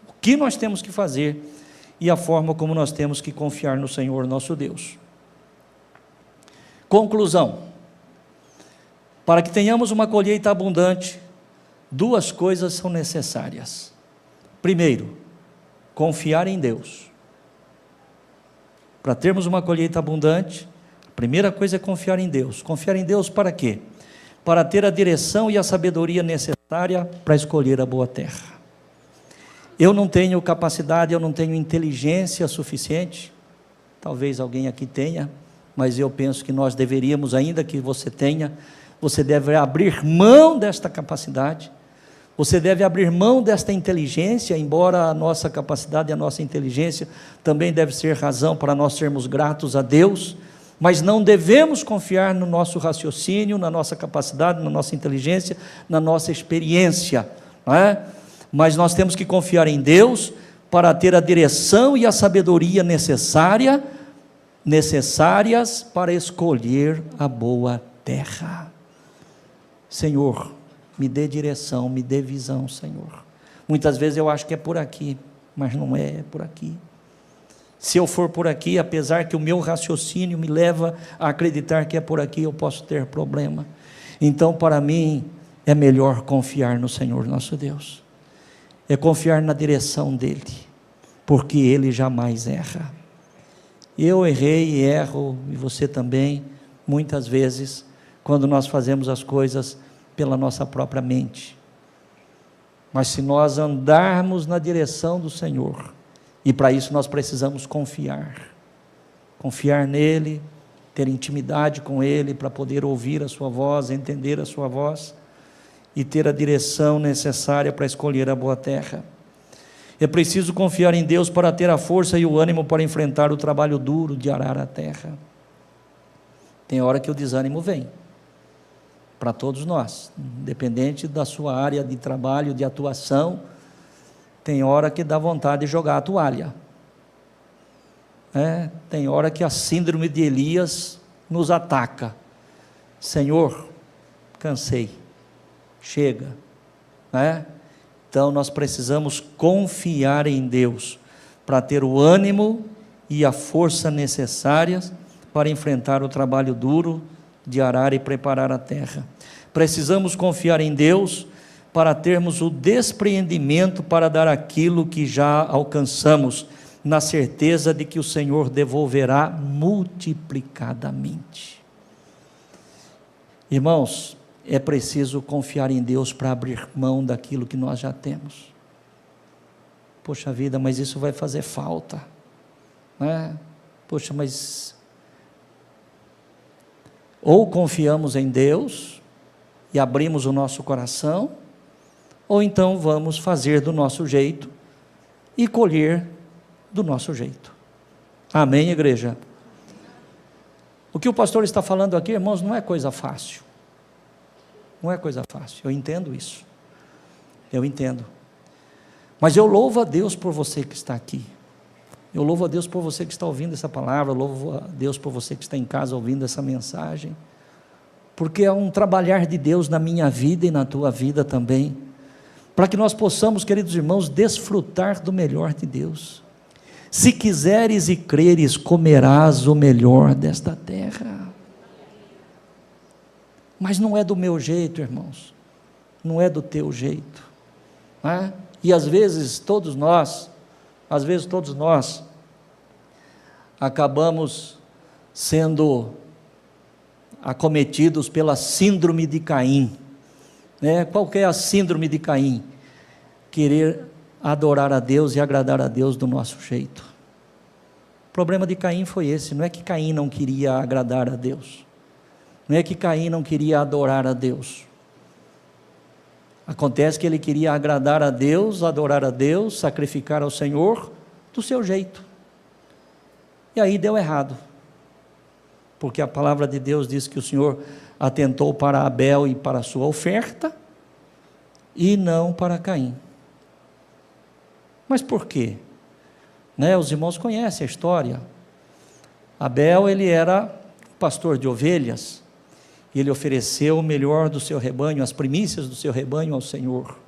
o que nós temos que fazer e a forma como nós temos que confiar no Senhor nosso Deus. Conclusão: para que tenhamos uma colheita abundante, duas coisas são necessárias. Primeiro, confiar em Deus. Para termos uma colheita abundante, a primeira coisa é confiar em Deus. Confiar em Deus para quê? Para ter a direção e a sabedoria necessária para escolher a boa terra. Eu não tenho capacidade, eu não tenho inteligência suficiente, talvez alguém aqui tenha, mas eu penso que nós deveríamos, ainda que você tenha, você deve abrir mão desta capacidade, você deve abrir mão desta inteligência, embora a nossa capacidade e a nossa inteligência também deve ser razão para nós sermos gratos a Deus, mas não devemos confiar no nosso raciocínio, na nossa capacidade, na nossa inteligência, na nossa experiência, não é? Mas nós temos que confiar em Deus para ter a direção e a sabedoria necessárias para escolher a boa terra. Senhor, me dê direção, me dê visão, Senhor. Muitas vezes eu acho que é por aqui, mas não é por aqui. Se eu for por aqui, apesar que o meu raciocínio me leva a acreditar que é por aqui, eu posso ter problema. Então, para mim, é melhor confiar no Senhor nosso Deus. É confiar na direção dEle, porque Ele jamais erra. Eu errei e erro, e você também, muitas vezes, quando nós fazemos as coisas pela nossa própria mente. Mas se nós andarmos na direção do Senhor, e para isso nós precisamos confiar nele, ter intimidade com Ele, para poder ouvir a sua voz, entender a sua voz, e ter a direção necessária para escolher a boa terra. É preciso confiar em Deus para ter a força e o ânimo para enfrentar o trabalho duro de arar a terra. Tem hora que o desânimo vem, para todos nós, independente da sua área de trabalho, de atuação, tem hora que dá vontade de jogar a toalha. Tem hora que a síndrome de Elias nos ataca. Senhor, cansei, chega. Então nós precisamos confiar em Deus, para ter o ânimo e a força necessárias para enfrentar o trabalho duro de arar e preparar a terra. Precisamos confiar em Deus para termos o despreendimento para dar aquilo que já alcançamos, na certeza de que o Senhor devolverá multiplicadamente. Irmãos, é preciso confiar em Deus para abrir mão daquilo que nós já temos. Poxa vida, mas isso vai fazer falta, Poxa, mas ou confiamos em Deus e abrimos o nosso coração, ou então vamos fazer do nosso jeito e colher do nosso jeito. Amém, igreja? O que o pastor está falando aqui, irmãos, não é coisa fácil. Não é coisa fácil, eu entendo isso. Eu entendo. Mas eu louvo a Deus por você que está aqui. Eu louvo a Deus por você que está ouvindo essa palavra, eu louvo a Deus por você que está em casa ouvindo essa mensagem, porque é um trabalhar de Deus na minha vida e na tua vida também, para que nós possamos, queridos irmãos, desfrutar do melhor de Deus. Se quiseres e creres, comerás o melhor desta terra. Mas não é do meu jeito, irmãos, não é do teu jeito, E às vezes todos nós acabamos sendo acometidos pela síndrome de Caim. Qual que é a síndrome de Caim? Querer adorar a Deus e agradar a Deus do nosso jeito. O problema de Caim foi esse, não é que Caim não queria agradar a Deus, não é que Caim não queria adorar a Deus. Acontece que ele queria agradar a Deus, adorar a Deus, sacrificar ao Senhor do seu jeito. E aí deu errado. Porque a palavra de Deus diz que o Senhor atentou para Abel e para a sua oferta, e não para Caim. Mas por quê? Os irmãos conhecem a história. Abel, ele era pastor de ovelhas, e ele ofereceu o melhor do seu rebanho, as primícias do seu rebanho ao Senhor.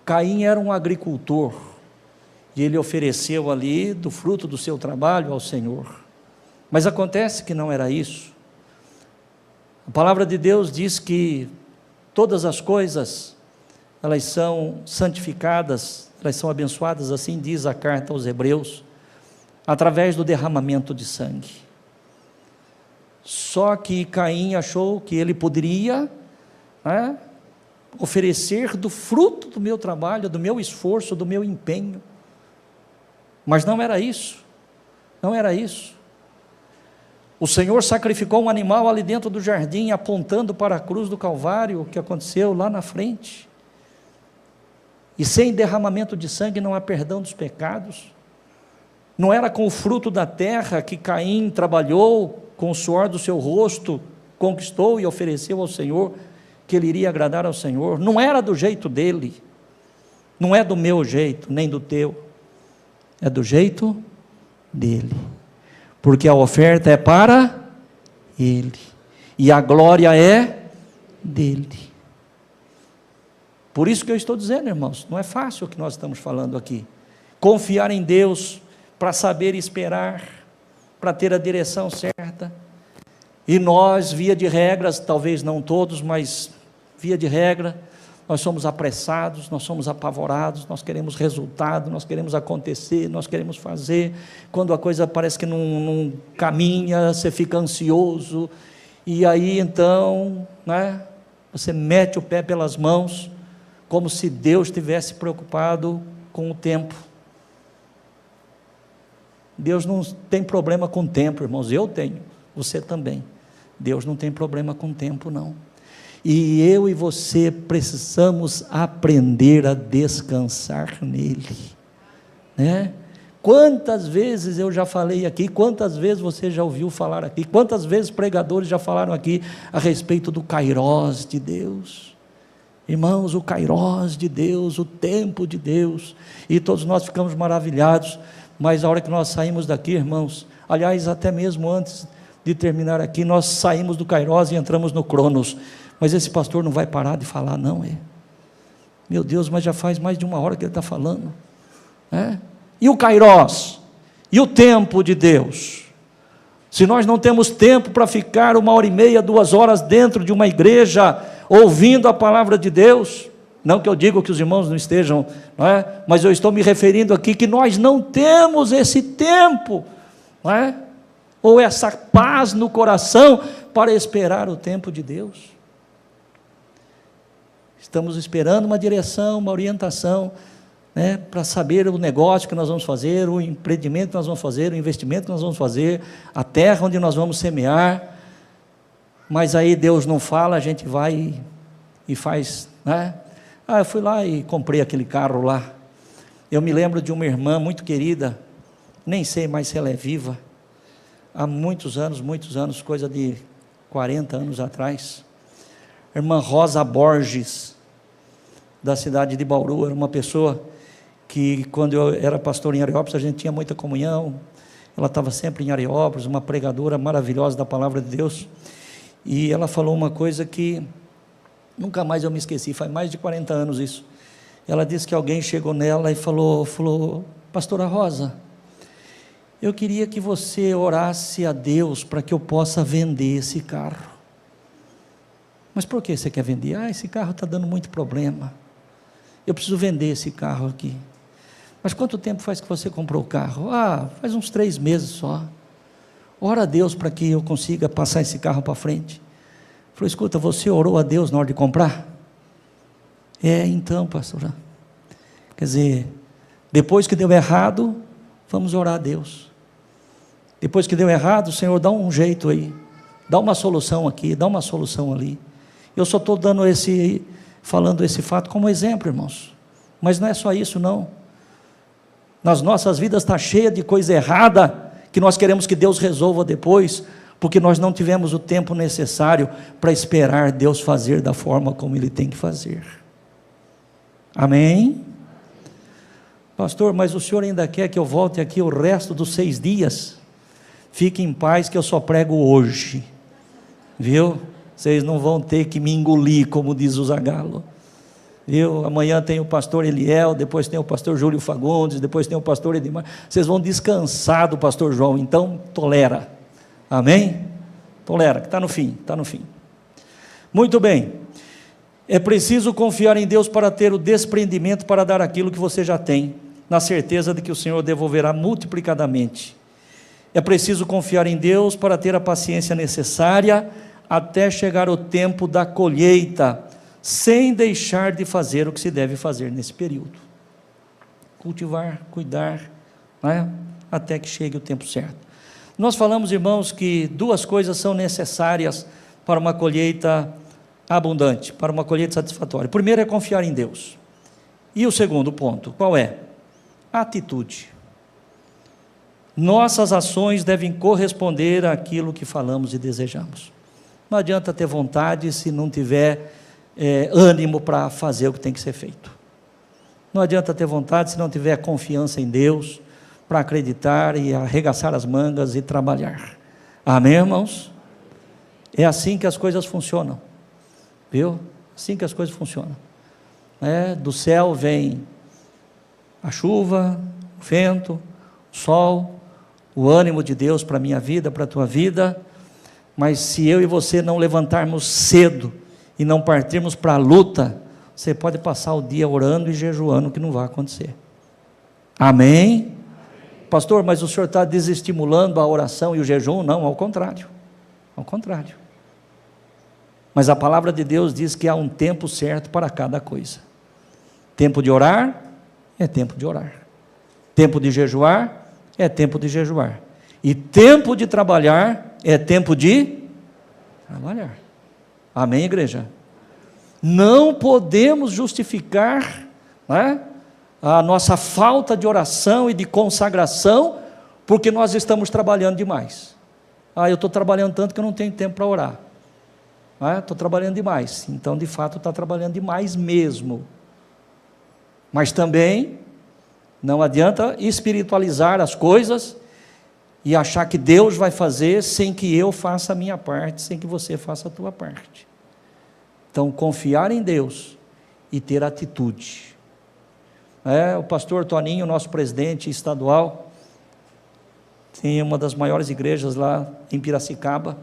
Caim era um agricultor, e ele ofereceu ali do fruto do seu trabalho ao Senhor. Mas acontece que não era isso. A palavra de Deus diz que todas as coisas, elas são santificadas, elas são abençoadas, assim diz a carta aos Hebreus, através do derramamento de sangue. Só que Caim achou que ele poderia oferecer do fruto do meu trabalho, do meu esforço, do meu empenho. Mas não era isso, não era isso. O Senhor sacrificou um animal ali dentro do jardim, apontando para a cruz do Calvário, o que aconteceu lá na frente. E sem derramamento de sangue não há perdão dos pecados. Não era com o fruto da terra que Caim trabalhou, com o suor do seu rosto, conquistou e ofereceu ao Senhor, que ele iria agradar ao Senhor. Não era do jeito dele, não é do meu jeito, nem do teu, é do jeito dele. Porque a oferta é para ele, e a glória é dele. Por isso que eu estou dizendo, irmãos, não é fácil o que nós estamos falando aqui. Confiar em Deus, para saber esperar, para ter a direção certa. E nós, via de regras, talvez não todos, mas via de regra, nós somos apressados, nós somos apavorados, nós queremos resultado, nós queremos acontecer, nós queremos fazer. Quando a coisa parece que não caminha, você fica ansioso, e aí então, você mete o pé pelas mãos, como se Deus estivesse preocupado com o tempo. Deus não tem problema com o tempo, irmãos, eu tenho, você também. Deus não tem problema com o tempo, não. E eu e você precisamos aprender a descansar nele, Quantas vezes eu já falei aqui, quantas vezes você já ouviu falar aqui, quantas vezes pregadores já falaram aqui a respeito do kairós de Deus. Irmãos, o kairós de Deus, o tempo de Deus, e todos nós ficamos maravilhados, mas a hora que nós saímos daqui, irmãos, aliás, até mesmo antes de terminar aqui, nós saímos do kairós e entramos no cronos. Mas esse pastor não vai parar de falar, não, Meu Deus, mas já faz mais de 1 hora que ele está falando, E o kairós? E o tempo de Deus? Se nós não temos tempo para ficar 1h30, 2 horas dentro de uma igreja, ouvindo a palavra de Deus, não que eu diga que os irmãos não estejam, mas eu estou me referindo aqui que nós não temos esse tempo, ou essa paz no coração para esperar o tempo de Deus. Estamos esperando uma direção, uma orientação, para saber o negócio que nós vamos fazer, o empreendimento que nós vamos fazer, o investimento que nós vamos fazer, a terra onde nós vamos semear. Mas aí Deus não fala, a gente vai e faz, eu fui lá e comprei aquele carro lá. Eu me lembro de uma irmã muito querida, nem sei mais se ela é viva, há muitos anos, coisa de 40 anos atrás, a irmã Rosa Borges, da cidade de Bauru. Era uma pessoa que, quando eu era pastor em Areópolis, a gente tinha muita comunhão, ela estava sempre em Areópolis, uma pregadora maravilhosa da palavra de Deus, e ela falou uma coisa que nunca mais eu me esqueci, faz mais de 40 anos isso. Ela disse que alguém chegou nela e falou, pastora Rosa, eu queria que você orasse a Deus para que eu possa vender esse carro. Mas por que você quer vender? Esse carro está dando muito problema, eu preciso vender esse carro aqui. Mas quanto tempo faz que você comprou o carro? Faz uns 3 meses só. Ora a Deus para que eu consiga passar esse carro para frente. Falou, escuta, você orou a Deus na hora de comprar? Então, pastor. Quer dizer, depois que deu errado, vamos orar a Deus. Depois que deu errado, Senhor, dá um jeito aí. Dá uma solução aqui, dá uma solução ali. Eu só estou falando esse fato como exemplo, irmãos. Mas não é só isso, não. Nas nossas vidas está cheia de coisa errada, que nós queremos que Deus resolva depois, porque nós não tivemos o tempo necessário para esperar Deus fazer da forma como Ele tem que fazer. Amém? Pastor, mas o senhor ainda quer que eu volte aqui o resto dos 6 dias? Fique em paz que eu só prego hoje, viu? Vocês não vão ter que me engolir, como diz o Zagalo, viu? Amanhã tem o pastor Eliel, depois tem o pastor Júlio Fagundes, depois tem o pastor Edmar. Vocês vão descansar do pastor João, então tolera, amém? Tolera, que está no fim, está no fim. Muito bem, é preciso confiar em Deus para ter o desprendimento para dar aquilo que você já tem, na certeza de que o Senhor devolverá multiplicadamente. É preciso confiar em Deus para ter a paciência necessária até chegar o tempo da colheita, sem deixar de fazer o que se deve fazer nesse período. Cultivar, cuidar, né? Até que chegue o tempo certo. Nós falamos, irmãos, que 2 coisas são necessárias para uma colheita abundante, para uma colheita satisfatória. O primeiro é confiar em Deus. E o segundo ponto, qual é? A atitude. Nossas ações devem corresponder àquilo que falamos e desejamos. Não adianta ter vontade se não tiver ânimo para fazer o que tem que ser feito. Não adianta ter vontade se não tiver confiança em Deus, para acreditar e arregaçar as mangas e trabalhar. Amém, irmãos? É assim que as coisas funcionam, viu? Assim que as coisas funcionam. Do céu vem a chuva, o vento, o sol, o ânimo de Deus para a minha vida, para a tua vida, mas se eu e você não levantarmos cedo e não partirmos para a luta, você pode passar o dia orando e jejuando, que não vai acontecer. Amém? Pastor, mas o senhor está desestimulando a oração e o jejum? Não, ao contrário, ao contrário. Mas a palavra de Deus diz que há um tempo certo para cada coisa. Tempo de orar, é tempo de orar. Tempo de jejuar, é tempo de jejuar. E tempo de trabalhar, é tempo de trabalhar. Amém, igreja? Não podemos justificar, né, a nossa falta de oração e de consagração, porque nós estamos trabalhando demais. Eu estou trabalhando tanto que eu não tenho tempo para orar. Estou trabalhando demais. Então, de fato, está trabalhando demais mesmo. Mas também, não adianta espiritualizar as coisas e achar que Deus vai fazer sem que eu faça a minha parte, sem que você faça a tua parte. Então, confiar em Deus e ter atitude. O pastor Toninho, nosso presidente estadual, tem uma das maiores igrejas lá em Piracicaba.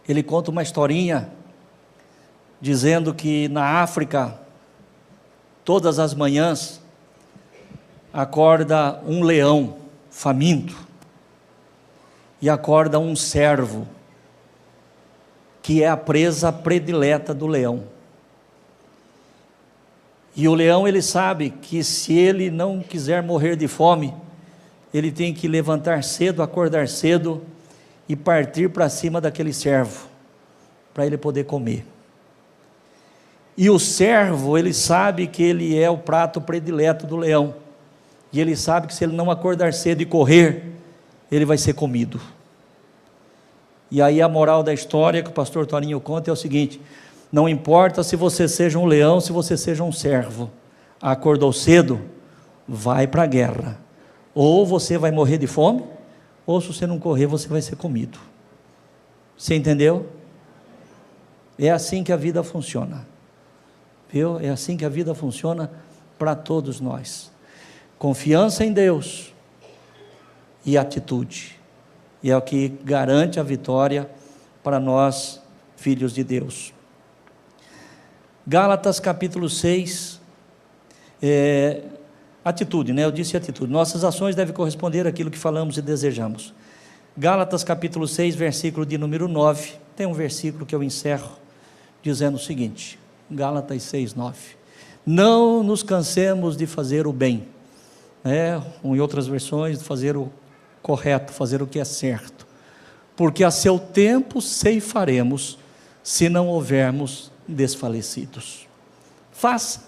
Ele conta uma historinha, dizendo que na África, todas as manhãs, acorda um leão faminto, e acorda um cervo, que é a presa predileta do leão. E o leão, ele sabe que se ele não quiser morrer de fome, ele tem que levantar cedo, acordar cedo, e partir para cima daquele cervo, para ele poder comer. E o cervo, ele sabe que ele é o prato predileto do leão, e ele sabe que se ele não acordar cedo e correr, ele vai ser comido. E aí a moral da história que o pastor Toninho conta é o seguinte: não importa se você seja um leão, se você seja um cervo, acordou cedo, vai para a guerra, ou você vai morrer de fome, ou se você não correr, você vai ser comido. Você entendeu? É assim que a vida funciona, viu? É assim que a vida funciona para todos nós. Confiança em Deus e atitude, e é o que garante a vitória para nós, filhos de Deus. Gálatas capítulo 6, atitude, eu disse atitude. Nossas ações devem corresponder àquilo que falamos e desejamos. Gálatas capítulo 6, versículo de número 9, tem um versículo que eu encerro dizendo o seguinte, Gálatas 6, 9, não nos cansemos de fazer o bem, em outras versões, de fazer o correto, fazer o que é certo, porque a seu tempo ceifaremos, se não houvermos desfalecidos. Faça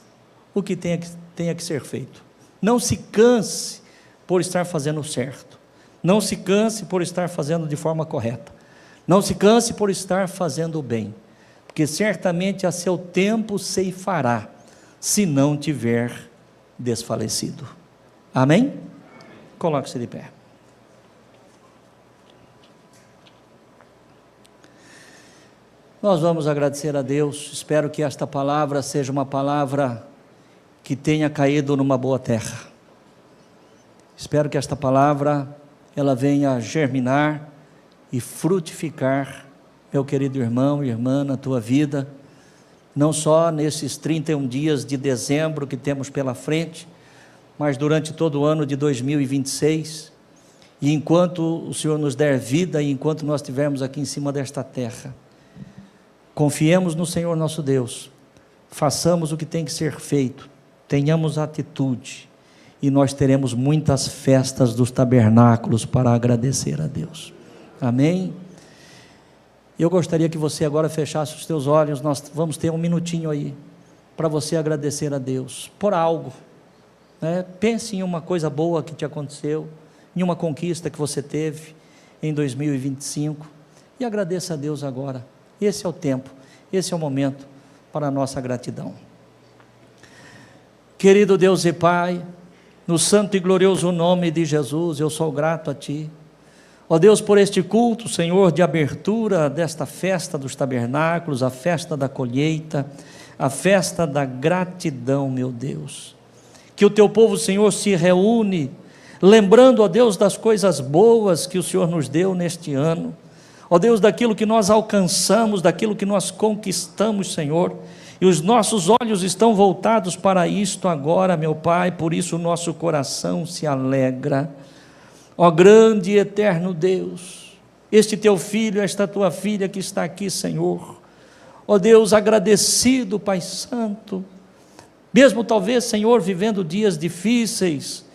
o que tenha que ser feito, não se canse por estar fazendo certo, não se canse por estar fazendo de forma correta, não se canse por estar fazendo o bem, porque certamente a seu tempo ceifará, se não tiver desfalecido. Amém? Coloque-se de pé. Nós vamos agradecer a Deus, espero que esta palavra seja uma palavra que tenha caído numa boa terra, espero que esta palavra, ela venha germinar e frutificar, meu querido irmão e irmã, na tua vida, não só nesses 31 dias de dezembro que temos pela frente, mas durante todo o ano de 2026, e enquanto o Senhor nos der vida, e enquanto nós estivermos aqui em cima desta terra, confiemos no Senhor nosso Deus, façamos o que tem que ser feito, tenhamos atitude, e nós teremos muitas festas dos tabernáculos para agradecer a Deus. Amém? Eu gostaria que você agora fechasse os teus olhos, nós vamos ter um minutinho aí, para você agradecer a Deus, por algo, pense em uma coisa boa que te aconteceu, em uma conquista que você teve em 2025, e agradeça a Deus agora, esse é o tempo, esse é o momento para a nossa gratidão. Querido Deus e Pai, no santo e glorioso nome de Jesus, eu sou grato a Ti, ó Deus, por este culto, Senhor, de abertura desta festa dos tabernáculos, a festa da colheita, a festa da gratidão, meu Deus, que o Teu povo, Senhor, se reúne, lembrando, ó Deus, das coisas boas que o Senhor nos deu neste ano, ó Deus, daquilo que nós alcançamos, daquilo que nós conquistamos, Senhor, e os nossos olhos estão voltados para isto agora, meu Pai, por isso o nosso coração se alegra. Ó grande e eterno Deus, este Teu Filho, esta Tua Filha que está aqui, Senhor, ó Deus, agradecido, Pai Santo, mesmo talvez, Senhor, vivendo dias difíceis,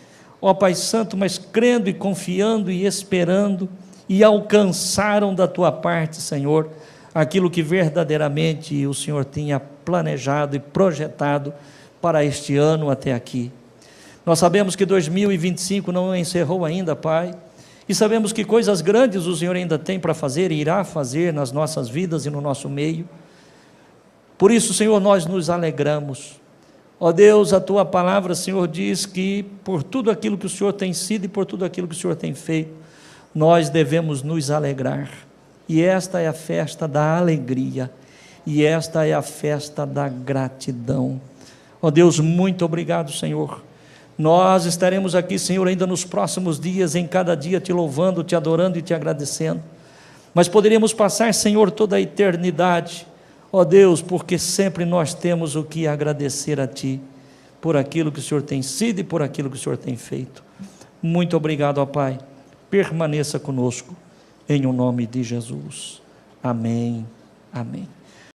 ó Pai Santo, mas crendo e confiando e esperando, e alcançaram da Tua parte, Senhor, aquilo que verdadeiramente o Senhor tinha planejado e projetado para este ano até aqui. Nós sabemos que 2025 não encerrou ainda, Pai, e sabemos que coisas grandes o Senhor ainda tem para fazer e irá fazer nas nossas vidas e no nosso meio. Por isso, Senhor, nós nos alegramos. Ó Deus, a Tua palavra, Senhor, diz que por tudo aquilo que o Senhor tem sido e por tudo aquilo que o Senhor tem feito, nós devemos nos alegrar. E esta é a festa da alegria, e esta é a festa da gratidão. Ó Deus, muito obrigado, Senhor. Nós estaremos aqui, Senhor, ainda nos próximos dias, em cada dia te louvando, te adorando e te agradecendo, mas poderíamos passar, Senhor, toda a eternidade, ó Deus, porque sempre nós temos o que agradecer a Ti, por aquilo que o Senhor tem sido e por aquilo que o Senhor tem feito. Muito obrigado, ó Pai, permaneça conosco, em o nome de Jesus. Amém, amém.